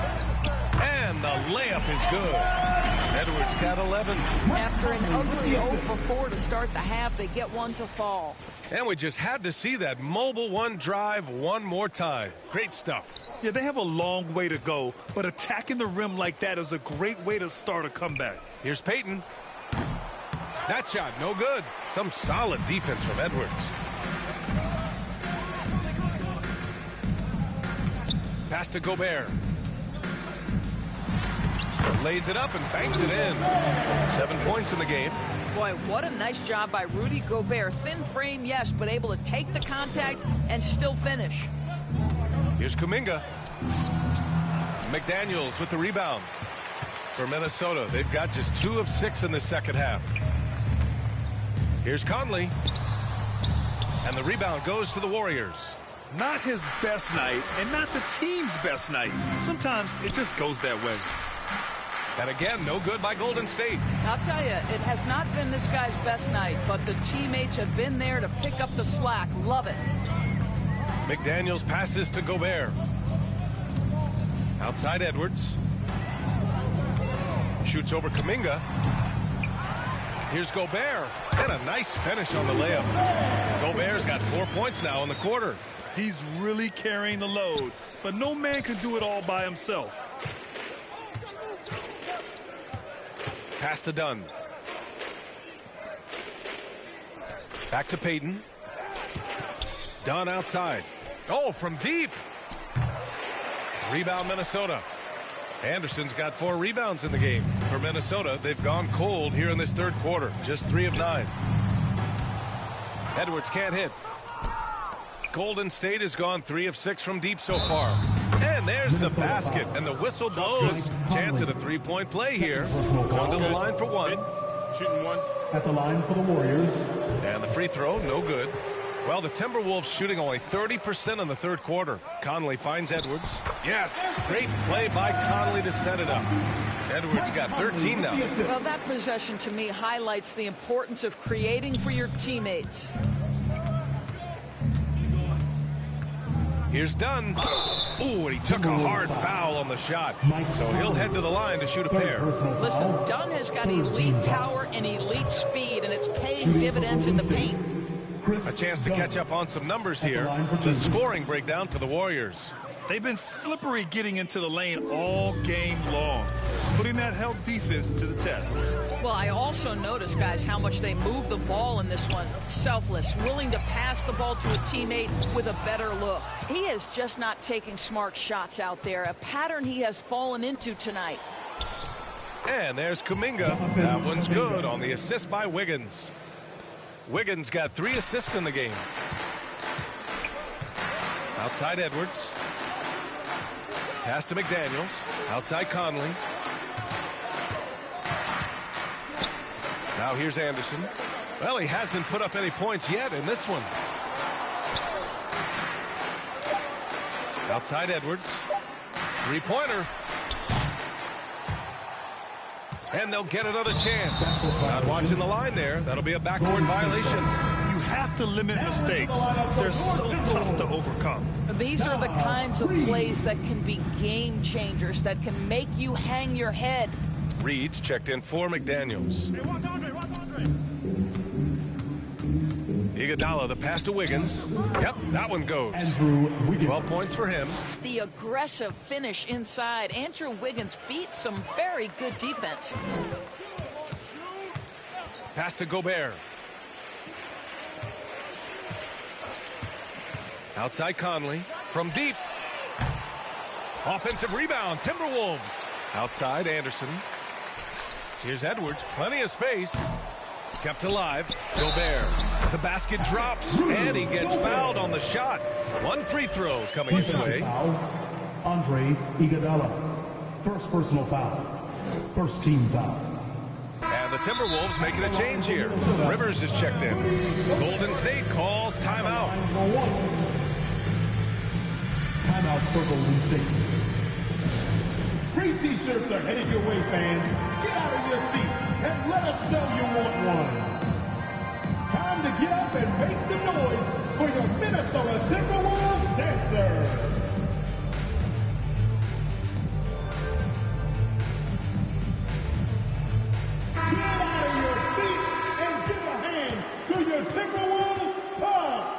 And the layup is good. Edwards got 11. After an ugly 0 for 4 to start the half, they get one to fall. And we just had to see that mobile one drive one more time. Great stuff. Yeah, they have a long way to go, but attacking the rim like that is a great way to start a comeback. Here's Payton. That shot, no good. Some solid defense from Edwards. Pass to Gobert. Lays it up and banks it in. 7 points in the game. Boy, what a nice job by Rudy Gobert. Thin frame, yes, but able to take the contact and still finish. Here's Kuminga. McDaniels with the rebound for Minnesota. They've got just 2 of 6 in the second half. Here's Conley. And the rebound goes to the Warriors. Not his best night and not the team's best night. Sometimes it just goes that way. And again, no good by Golden State. I'll tell you, it has not been this guy's best night, but the teammates have been there to pick up the slack. Love it. McDaniels passes to Gobert. Outside Edwards. Shoots over Kuminga. Here's Gobert. And a nice finish on the layup. Gobert's got 4 points now in the quarter. He's really carrying the load, but no man can do it all by himself. Pass to Dunn. Back to Payton. Dunn outside. Oh, from deep. Rebound Minnesota. Anderson's got 4 rebounds in the game. For Minnesota, they've gone cold here in this third quarter. Just 3 of 9. Edwards can't hit. Golden State has gone 3 of 6 from deep so far. And there's the basket, and the whistle blows. Chance at a 3-point play here. Going to the line for 1. Shooting 1. At the line for the Warriors. And the free throw, no good. Well, the Timberwolves shooting only 30% in the third quarter. Conley finds Edwards. Yes, great play by Conley to set it up. Edwards got 13 now. Well, that possession to me highlights the importance of creating for your teammates. Here's Dunn. Ooh, and he took a hard foul on the shot. So he'll head to the line to shoot a pair. Listen, Dunn has got elite power and elite speed, and it's paying dividends in the paint. A chance to catch up on some numbers here. The scoring breakdown for the Warriors. They've been slippery getting into the lane all game long, putting that help defense to the test. Well, I also noticed, guys, how much they move the ball in this one. Selfless, willing to pass the ball to a teammate with a better look. He is just not taking smart shots out there, a pattern he has fallen into tonight. And there's Kuminga. That one's good on the assist by Wiggins. Wiggins got 3 assists in the game. Outside Edwards. Pass to McDaniels. Outside Conley. Now here's Anderson. Well, he hasn't put up any points yet in this one. Outside Edwards. 3-pointer. And they'll get another chance. Not watching the line there. That'll be a backboard violation. You have to limit mistakes. They're so tough to overcome. These are the kinds of plays that can be game changers, that can make you hang your head. Reed's checked in for McDaniels. Iguodala, the pass to Wiggins. Yep, that one goes. 12 points for him. The aggressive finish inside. Andrew Wiggins beat some very good defense. Pass to Gobert. Outside Conley from deep. Offensive rebound, Timberwolves. Outside Anderson. Here's Edwards, plenty of space. Kept alive. Gobert. The basket drops, and he gets fouled on the shot. One free throw coming his way. Andre Iguodala. First personal foul. First team foul. And the Timberwolves making a change here. Rivers is checked in. Golden State calls timeout. Timeout for Golden State. Free t-shirts are headed your way, fans. Get out of your seats and let us know you want one. Time to get up and make some noise for your Minnesota Timberwolves dancers. Get out of your seats and give a hand to your Timberwolves Pups.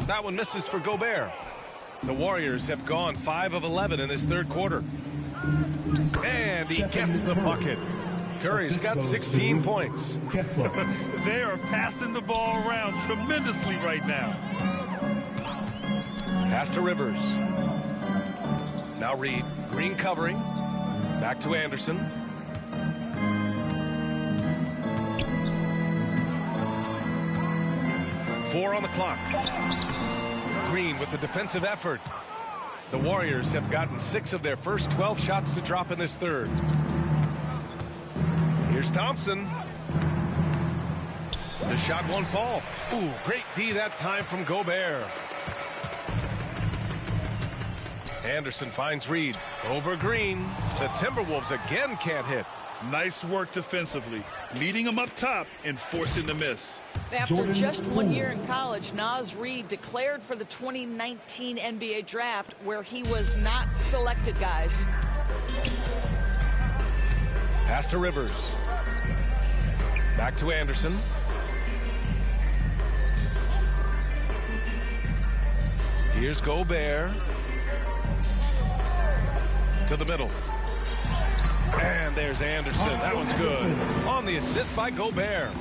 That one misses for Gobert. The Warriors have gone 5 of 11 in this third quarter. And he gets the bucket. Curry's got 16 points. They are passing the ball around tremendously right now. Pass to Rivers. Now Reed. Green covering. Back to Anderson. Four on the clock. Green with the defensive effort. The Warriors have gotten 6 of their first 12 shots to drop in this third. Here's Thompson. The shot won't fall. Ooh, great D that time from Gobert. Anderson finds Reed. Over Green. The Timberwolves again can't hit. Nice work defensively, meeting him up top and forcing the miss. After just 1 year in college, Naz Reid declared for the 2019 NBA draft, where he was not selected, guys. Pass to Rivers. Back to Anderson. Here's Gobert. To the middle. And there's Anderson. That one's good. On the assist by Gobert.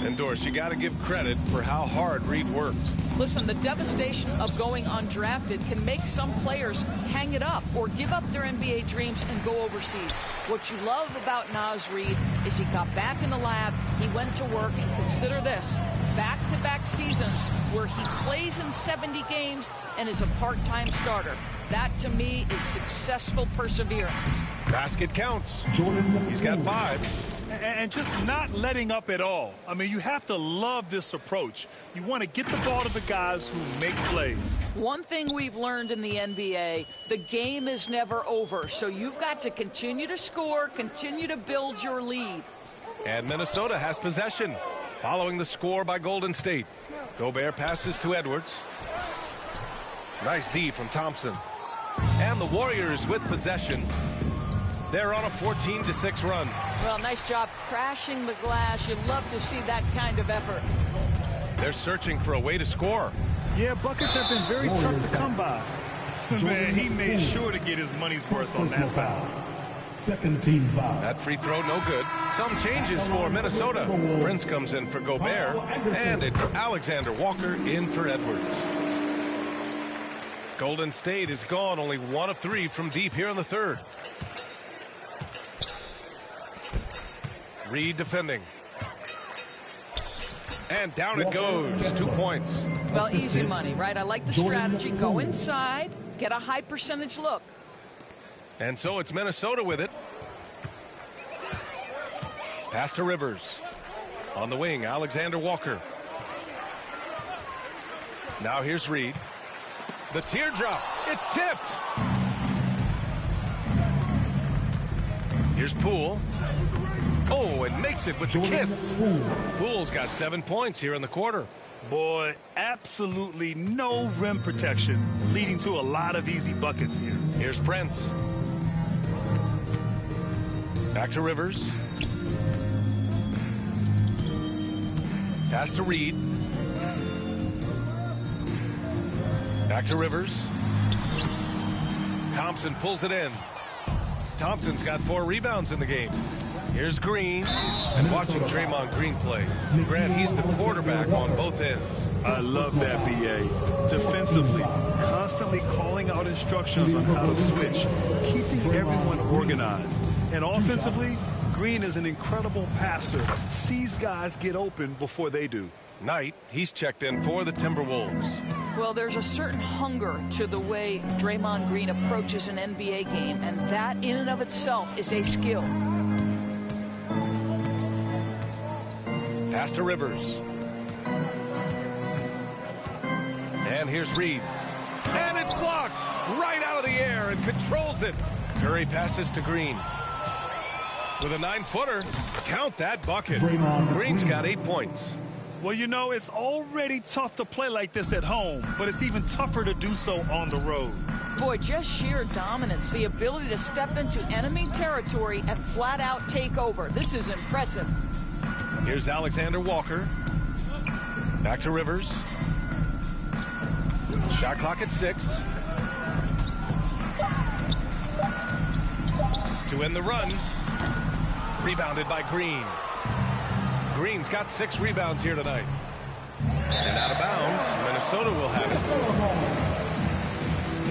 And Doris, you got to give credit for how hard Reed worked. Listen, the devastation of going undrafted can make some players hang it up or give up their NBA dreams and go overseas. What you love about Naz Reid is he got back in the lab, he went to work, and consider this, back-to-back seasons where he plays in 70 games and is a part-time starter. That, to me, is successful perseverance. Basket counts. He's got 5. And just not letting up at all. I mean, you have to love this approach. You want to get the ball to the guys who make plays. One thing we've learned in the NBA, the game is never over. So you've got to continue to score, continue to build your lead. And Minnesota has possession, following the score by Golden State. Gobert passes to Edwards. Nice D from Thompson. And the Warriors with possession. They're on a 14-6 run. Well, nice job crashing the glass. You love to see that kind of effort. They're searching for a way to score. Yeah, buckets have been very tough to come by. Man, he made sure to get his money's worth on that foul. Second team foul. That free throw no good. Some changes for Minnesota. Prince comes in for Gobert. And it's Alexander Walker in for Edwards. Golden State is gone only 1 of 3 from deep here in the third. Reed defending. And down it goes. 2 points. Well, easy money, right? I like the strategy. Go inside, get a high percentage look. And so it's Minnesota with it. Pass to Rivers. On the wing, Alexander Walker. Now here's Reed. The teardrop. It's tipped. Here's Poole. Oh, and makes it with the kiss. Poole's got 7 points here in the quarter. Boy, absolutely no rim protection, leading to a lot of easy buckets here. Here's Prince. Back to Rivers. Pass to Reed. Back to Rivers. Thompson pulls it in. Thompson's got 4 rebounds in the game. Here's Green. And watching Draymond Green play. Grant, he's the quarterback on both ends. I love that, B.A. Defensively, constantly calling out instructions on how to switch, keeping everyone organized. And offensively, Green is an incredible passer. Sees guys get open before they do. Knight, he's checked in for the Timberwolves. Well, there's a certain hunger to the way Draymond Green approaches an NBA game, and that in and of itself is a skill. Pass to Rivers. And here's Reed. And it's blocked right out of the air and controls it. Curry passes to Green. With a 9-footer, count that bucket. Green's got 8 points. Well, you know, it's already tough to play like this at home, but it's even tougher to do so on the road. Boy, just sheer dominance, the ability to step into enemy territory and flat out take over. This is impressive. Here's Alexander Walker. Back to Rivers. Shot clock at 6. To end the run. Rebounded by Green. Green's got 6 rebounds here tonight. And out of bounds, Minnesota will have it.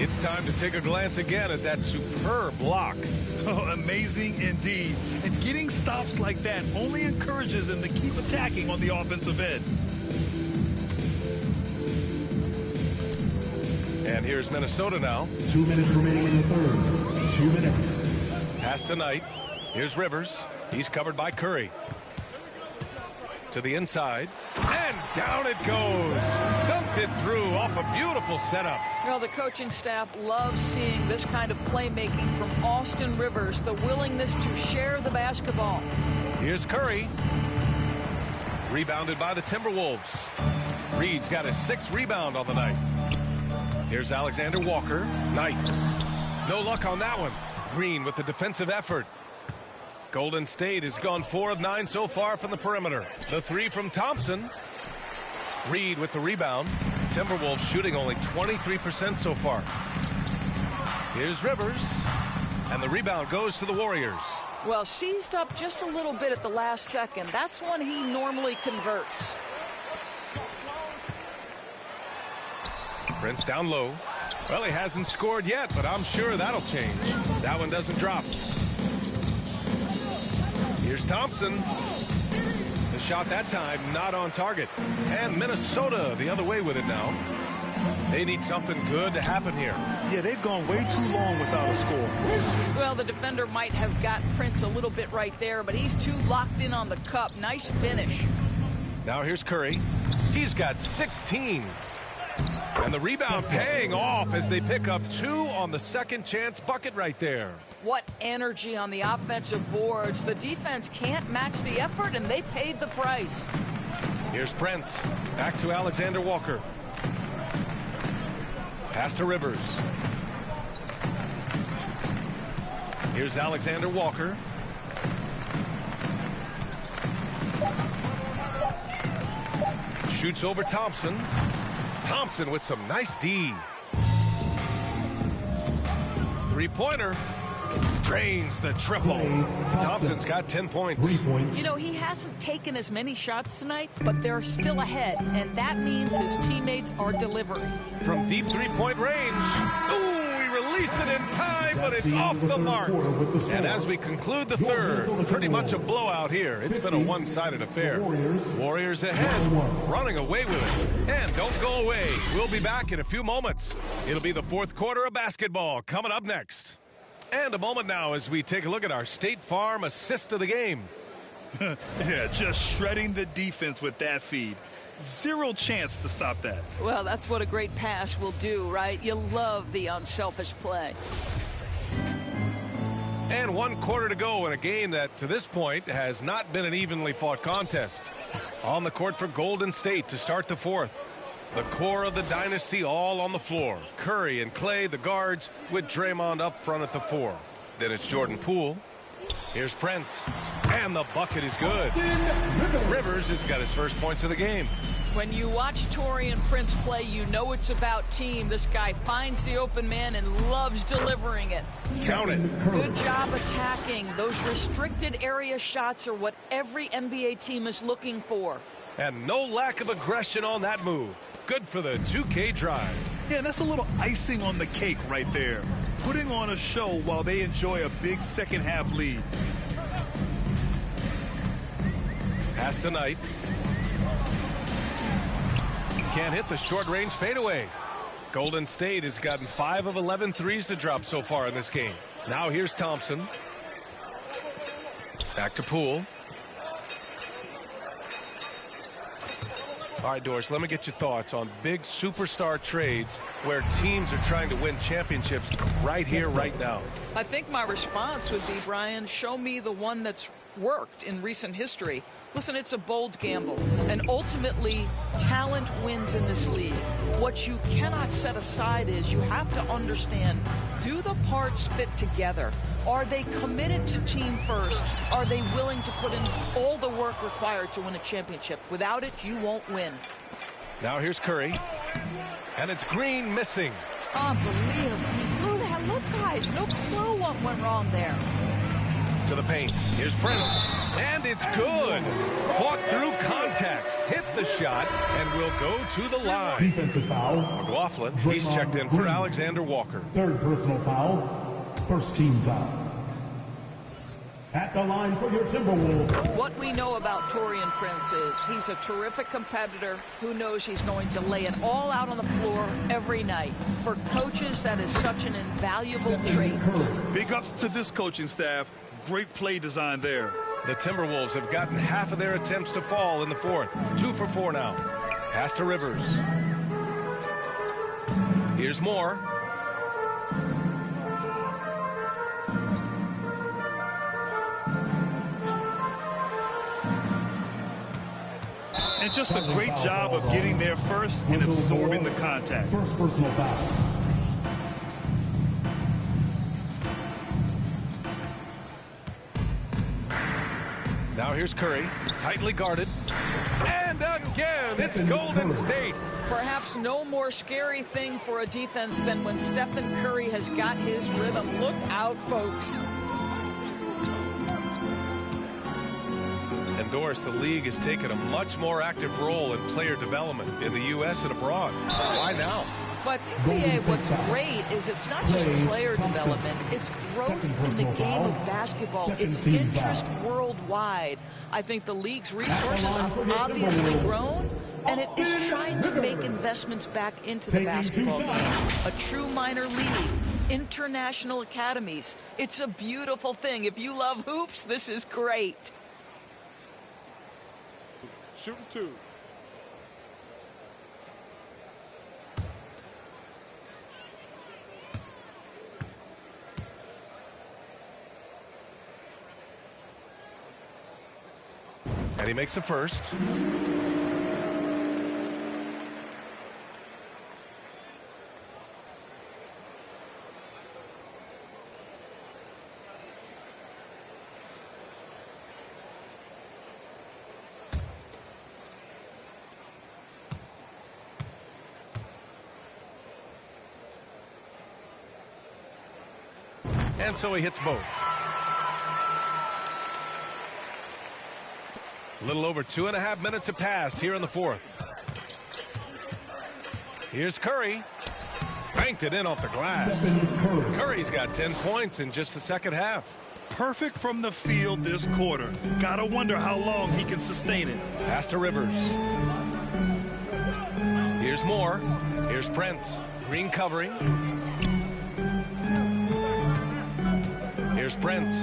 It's time to take a glance again at that superb block. Oh, amazing indeed. And getting stops like that only encourages them to keep attacking on the offensive end. And here's Minnesota now. 2 minutes remaining in the third. 2 minutes. Pass to Knight. Here's Rivers. He's covered by Curry. To the inside. And down it goes. Dumped it through off a beautiful setup. Well, the coaching staff loves seeing this kind of playmaking from Austin Rivers, the willingness to share the basketball. Here's Curry. Rebounded by the Timberwolves. Reed's got his 6th rebound on the night. Here's Alexander Walker. Knight. No luck on that one. Green with the defensive effort. Golden State has gone 4 of 9 so far from the perimeter. The 3 from Thompson. Reed with the rebound. Timberwolves shooting only 23% so far. Here's Rivers. And the rebound goes to the Warriors. Well, seized up just a little bit at the last second. That's when he normally converts. Prince down low. Well, he hasn't scored yet, but I'm sure that'll change. That one doesn't drop. Here's Thompson. The shot that time not on target. And Minnesota the other way with it now. They need something good to happen here. Yeah, they've gone way too long without a score. Well, the defender might have got Prince a little bit right there, but he's too locked in on the cup. Nice finish. Now here's Curry. He's got 16. And the rebound paying off as they pick up 2 on the second chance bucket right there. What energy on the offensive boards. The defense can't match the effort, and they paid the price. Here's Prince. Back to Alexander Walker. Pass to Rivers. Here's Alexander Walker. Shoots over Thompson. Thompson with some nice D. 3-pointer. Drains the triple. Thompson's got 10 points. 3 points. You know, he hasn't taken as many shots tonight, but they're still ahead, and that means his teammates are delivering. From deep 3-point range. Ooh, he released it in time, but it's off the mark. And as we conclude the third, pretty much a blowout here. It's been a one-sided affair. Warriors ahead, running away with it. And don't go away. We'll be back in a few moments. It'll be the fourth quarter of basketball coming up next. And a moment now as we take a look at our State Farm assist of the game. Yeah, just shredding the defense with that feed. Zero chance to stop that. Well, that's what a great pass will do, right? You love the unselfish play. And 1 quarter to go in a game that, to this point, has not been an evenly fought contest. On the court for Golden State to start the 4th. The core of the dynasty all on the floor. Curry and Clay, the guards, with Draymond up front at the 4. Then it's Jordan Poole. Here's Prince. And the bucket is good. Rivers has got his first points of the game. When you watch Taurean Prince play, you know it's about team. This guy finds the open man and loves delivering it. Count it. Good job attacking. Those restricted area shots are what every NBA team is looking for. And no lack of aggression on that move. Good for the 2K drive. Yeah, that's a little icing on the cake right there. Putting on a show while they enjoy a big second half lead. Pass to Knight. Can't hit the short-range fadeaway. Golden State has gotten 5 of 11 threes to drop so far in this game. Now here's Thompson. Back to Poole. All right, Doris, let me get your thoughts on big superstar trades where teams are trying to win championships right here, right now. I think my response would be, Brian, show me the one that's worked in recent history. Listen, it's a bold gamble, and ultimately talent wins in this league. What you cannot set aside is you have to understand, do the parts fit together? Are they committed to team first? Are they willing to put in all the work required to win a championship? Without it, you won't win. Now here's Curry, and it's Green missing. Unbelievable. He blew that. Look, guys, no clue what went wrong there. To the paint. Here's Prince. And it's good. Fought through contact. Hit the shot and will go to the line. Defensive foul. McLaughlin, he's checked in for Alexander Walker. 3rd personal foul. 1st team foul. At the line for your Timberwolves. What we know about Taurean Prince is he's a terrific competitor who knows he's going to lay it all out on the floor every night. For coaches, that is such an invaluable trait. Big ups to this coaching staff. Great play design there. The Timberwolves have gotten half of their attempts to fall in the 4th. 2 for 4 now. Pass to Rivers. Here's Moore. And just a great job of getting there first and absorbing the contact. 1st personal foul. Now here's Curry, tightly guarded. And again, it's Golden State. Perhaps no more scary thing for a defense than when Stephen Curry has got his rhythm. Look out, folks. And Doris, the league has taken a much more active role in player development in the U.S. and abroad. Why now? Well, I think, what's great is it's not just player development, it's growth in the game of basketball. It's interest worldwide. I think the league's resources have obviously grown, and it is trying to make investments back into the basketball game. A true minor league, international academies. It's a beautiful thing. If you love hoops, this is great. Shooting 2. And he makes the first. And so he hits both. A little over 2.5 minutes have passed here in the 4th. Here's Curry. Banked it in off the glass. Curry's got 10 points in just the second half. Perfect from the field this quarter. Gotta wonder how long he can sustain it. Pass to Rivers. Here's Moore. Here's Prince. Green covering. Here's Prince.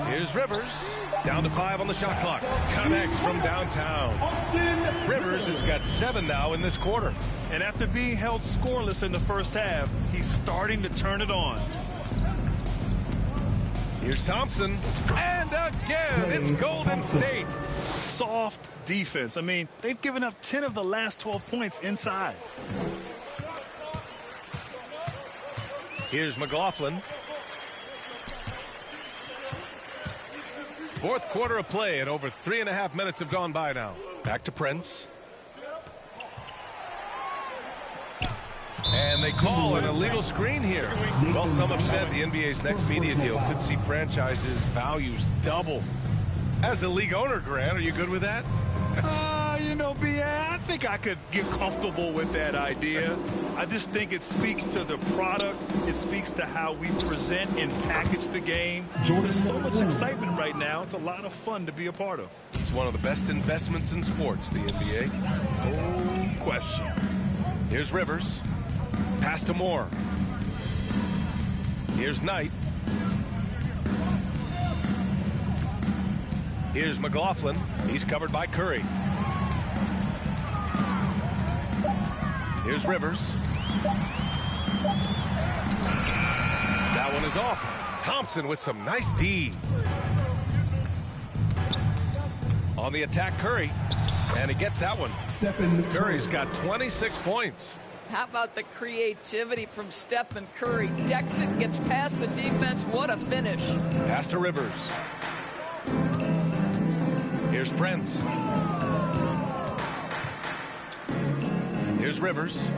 Here's Rivers. Down to 5 on the shot clock. Connects from downtown. Rivers has got 7 now in this quarter. And after being held scoreless in the first half, he's starting to turn it on. Here's Thompson. And again, it's Golden State. Soft defense. I mean, they've given up 10 of the last 12 points inside. Here's McLaughlin. Fourth quarter of play, and over 3.5 minutes have gone by now. Back to Prince. And they call an illegal screen here. Well, some have said the NBA's next media deal could see franchises' values double. As the league owner, Grant, are you good with that? You know, B.A., I think I could get comfortable with that idea. I just think it speaks to the product. It speaks to how we present and package the game. There's so much excitement right now. It's a lot of fun to be a part of. It's one of the best investments in sports, the NBA. No question. Here's Rivers. Pass to Moore. Here's Knight. Here's McLaughlin. He's covered by Curry. Here's Rivers. That one is off. Thompson with some nice D. On the attack, Curry. And he gets that one. Curry's got 26 points. How about the creativity from Stephen Curry? Decks it, gets past the defense. What a finish. Pass to Rivers. Here's Prince. Here's Rivers.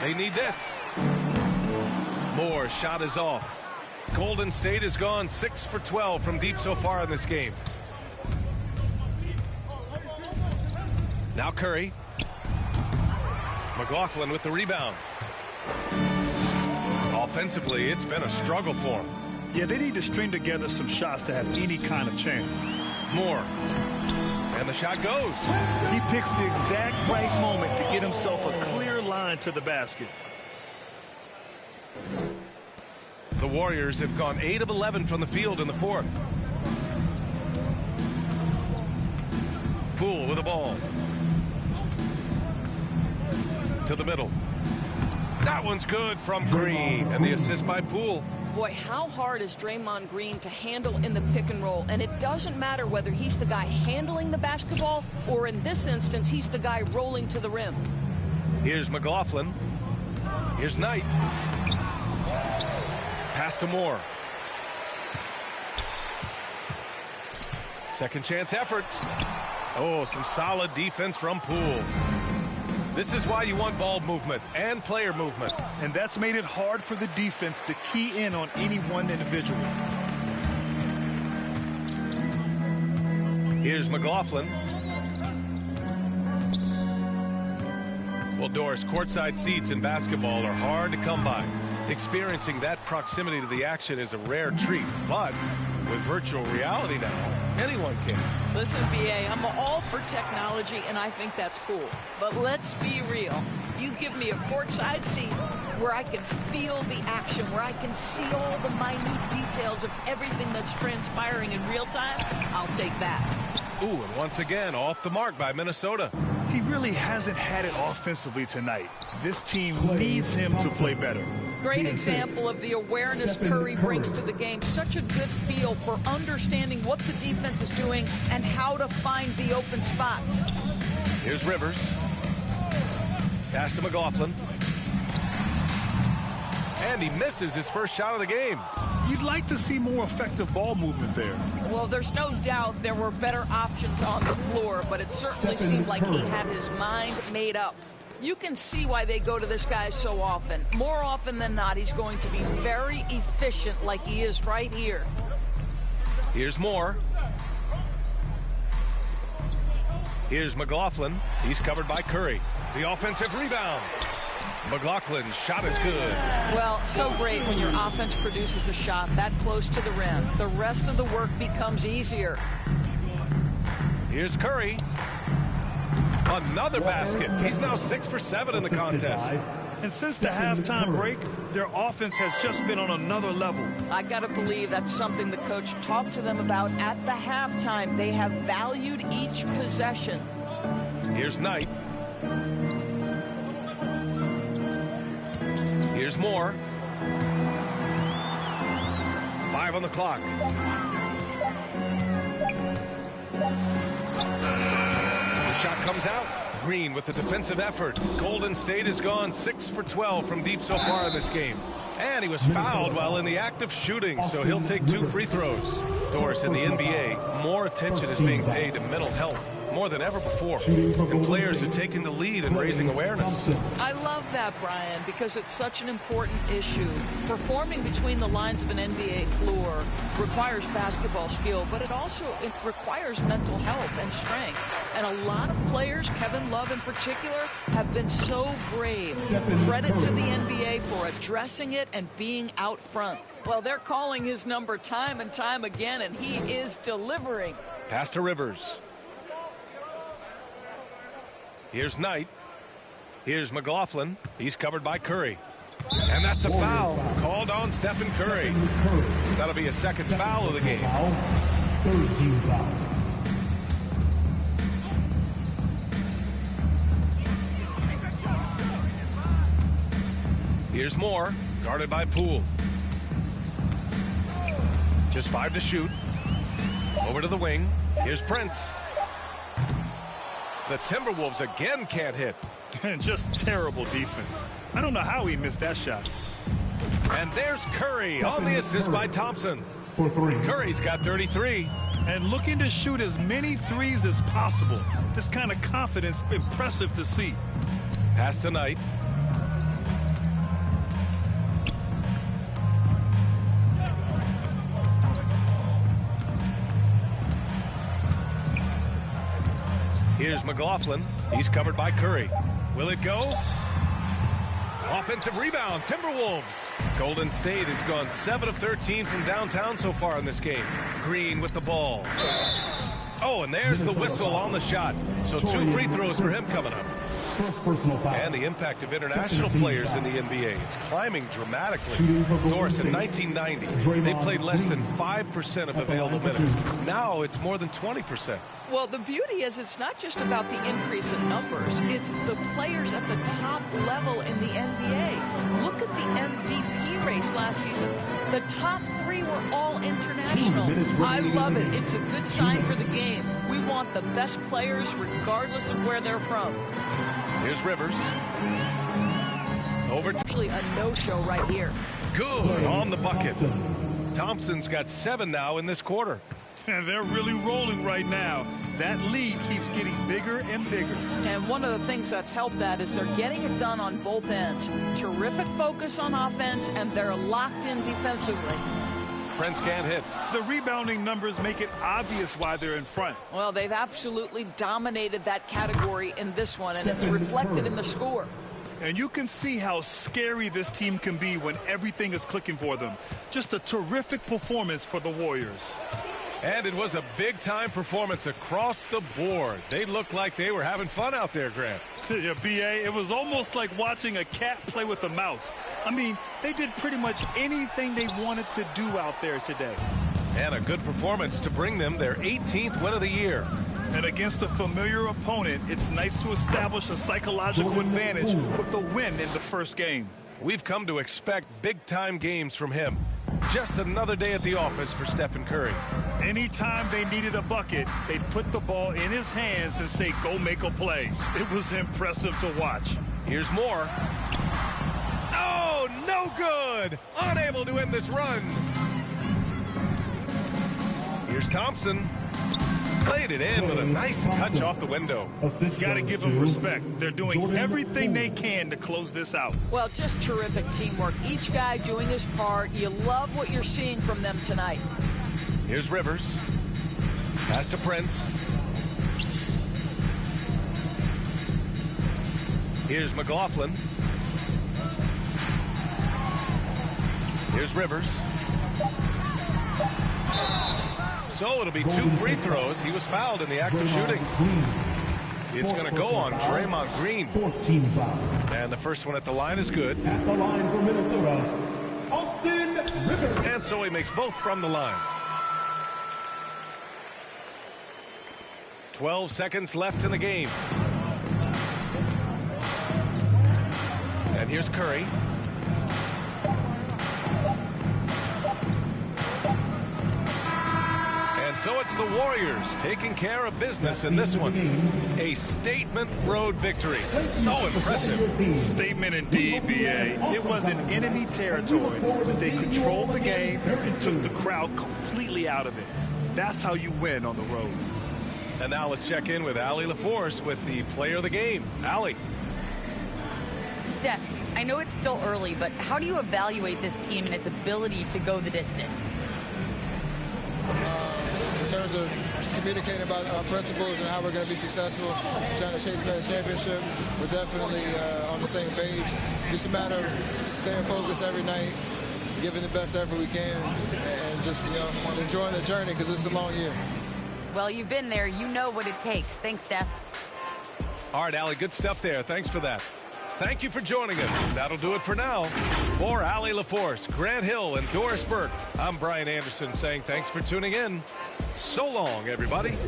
They need this. Moore shot is off. Golden State has gone 6 for 12 from deep so far in this game. Now Curry. McLaughlin with the rebound. Offensively, it's been a struggle for him. Yeah, they need to string together some shots to have any kind of chance. Moore. And the shot goes. He picks the exact right moment to get himself a clear line to the basket. The Warriors have gone 8 of 11 from the field in the fourth. Poole with the ball. To the middle. That one's good from Green. And the assist by Poole. Boy, how hard is Draymond Green to handle in the pick and roll? And it doesn't matter whether he's the guy handling the basketball or in this instance, he's the guy rolling to the rim. Here's McLaughlin. Here's Knight. Pass to Moore. Second chance effort. Oh, some solid defense from Poole. This is why you want ball movement and player movement. And that's made it hard for the defense to key in on any one individual. Here's McLaughlin. Well, Doris, courtside seats in basketball are hard to come by. Experiencing that proximity to the action is a rare treat, but with virtual reality now, anyone can. Listen, B.A., I'm all for technology, and I think that's cool. But let's be real. You give me a courtside seat where I can feel the action, where I can see all the minute details of everything that's transpiring in real time, I'll take that. Ooh, and once again, off the mark by Minnesota. He really hasn't had it offensively tonight. This team needs him to play better. Great example of the awareness Curry brings to the game. Such a good feel for understanding what the defense is doing and how to find the open spots. Here's Rivers. Pass to McLaughlin. And he misses his first shot of the game. You'd like to see more effective ball movement there. Well, there's no doubt there were better options on the floor, but it certainly seemed like he had his mind made up. You can see why they go to this guy so often. More often than not, he's going to be very efficient like he is right here. Here's Moore. Here's McLaughlin. He's covered by Curry. The offensive rebound. McLaughlin's shot is good. Well, so great when your offense produces a shot that close to the rim. The rest of the work becomes easier. Here's Curry. Another basket. He's now 6 for 7 in the contest. And since the halftime break, their offense has just been on another level. I got to believe that's something the coach talked to them about at the halftime. They have valued each possession. Here's Knight. Here's Moore. 5 on the clock. The shot comes out. Green with the defensive effort. Golden State has gone 6 for 12 from deep so far in this game. And he was fouled while in the act of shooting, so he'll take 2 free throws. Doris, in the NBA, more attention is being paid to mental health more than ever before. And players are taking the lead and raising awareness. I love that, Brian, because it's such an important issue. Performing between the lines of an NBA floor requires basketball skill, but it requires mental health and strength. And a lot of players, Kevin Love in particular, have been so brave. Credit to the NBA for addressing it and being out front. Well, they're calling his number time and time again, and he is delivering. Pass to Rivers. Here's Knight. Here's McLaughlin. He's covered by Curry. And that's a foul called on Stephen Curry. That'll be a second foul of the game. Third team foul. Here's Moore, guarded by Poole. Just 5 to shoot. Over to the wing. Here's Prince. The Timberwolves again can't hit. Just terrible defense. I don't know how he missed that shot. And there's Curry on the assist by Thompson. For 3. Curry's got 33. And looking to shoot as many threes as possible. This kind of confidence, impressive to see. Pass to Knight. Here's McLaughlin. He's covered by Curry. Will it go? Offensive rebound, Timberwolves. Golden State has gone 7 of 13 from downtown so far in this game. Green with the ball. Oh, and there's the whistle on the shot. So 2 free throws for him coming up. First personal foul. And the impact of international players in the NBA. It's climbing dramatically. Doris, in 1990, they played less than 5% of available minutes. Now it's more than 20%. Well, the beauty is it's not just about the increase in numbers. It's the players at the top level in the NBA. Look at the MVP race last season. The top 3 were all international. I love it. It's a good sign for the game. We want the best players regardless of where they're from. Here's Rivers. Over. Actually, a no-show right here. Good on the bucket. Thompson's got 7 now in this quarter. And they're really rolling right now. That lead keeps getting bigger and bigger. And one of the things that's helped that is they're getting it done on both ends. Terrific focus on offense, and they're locked in defensively. Prince can't hit. The rebounding numbers make it obvious why they're in front. Well, they've absolutely dominated that category in this one, and it's reflected in the score. And you can see how scary this team can be when everything is clicking for them. Just a terrific performance for the Warriors. And it was a big-time performance across the board. They looked like they were having fun out there, Grant. Yeah, B.A., it was almost like watching a cat play with a mouse. I mean, they did pretty much anything they wanted to do out there today. And a good performance to bring them their 18th win of the year. And against a familiar opponent, it's nice to establish a psychological advantage with the win in the first game. We've come to expect big-time games from him. Just another day at the office for Stephen Curry. Anytime they needed a bucket, they'd put the ball in his hands and say, go make a play. It was impressive to watch. Here's Moore. Oh, no good! Unable to end this run. Here's Thompson. Played it in with a nice touch off the window. Got to give them respect. They're doing everything they can to close this out. Well, just terrific teamwork. Each guy doing his part. You love what you're seeing from them tonight. Here's Rivers. Pass to Prince. Here's McLaughlin. Here's Rivers. So it'll be 2 free throws. He was fouled in the act of shooting. It's going to go on Draymond Green. Fourth team foul. And the first one at the line is good. At the line for Minnesota, Austin Rivers. And so he makes both from the line. 12 seconds left in the game. And here's Curry. And so it's the Warriors taking care of business in this one. A statement road victory. So impressive. Statement indeed, B.A. It was in enemy territory, but they controlled the game and took the crowd completely out of it. That's how you win on the road. And now let's check in with Allie LaForce with the player of the game. Allie. Steph, I know it's still early, but how do you evaluate this team and its ability to go the distance? In terms of communicating about our principles and how we're going to be successful, trying to chase another championship, we're definitely on the same page. Just a matter of staying focused every night, giving the best effort we can, and just enjoying the journey because it's a long year. Well, you've been there. You know what it takes. Thanks, Steph. All right, Allie, good stuff there. Thanks for that. Thank you for joining us. That'll do it for now. For Allie LaForce, Grant Hill, and Doris Burke, I'm Brian Anderson saying thanks for tuning in. So long, everybody.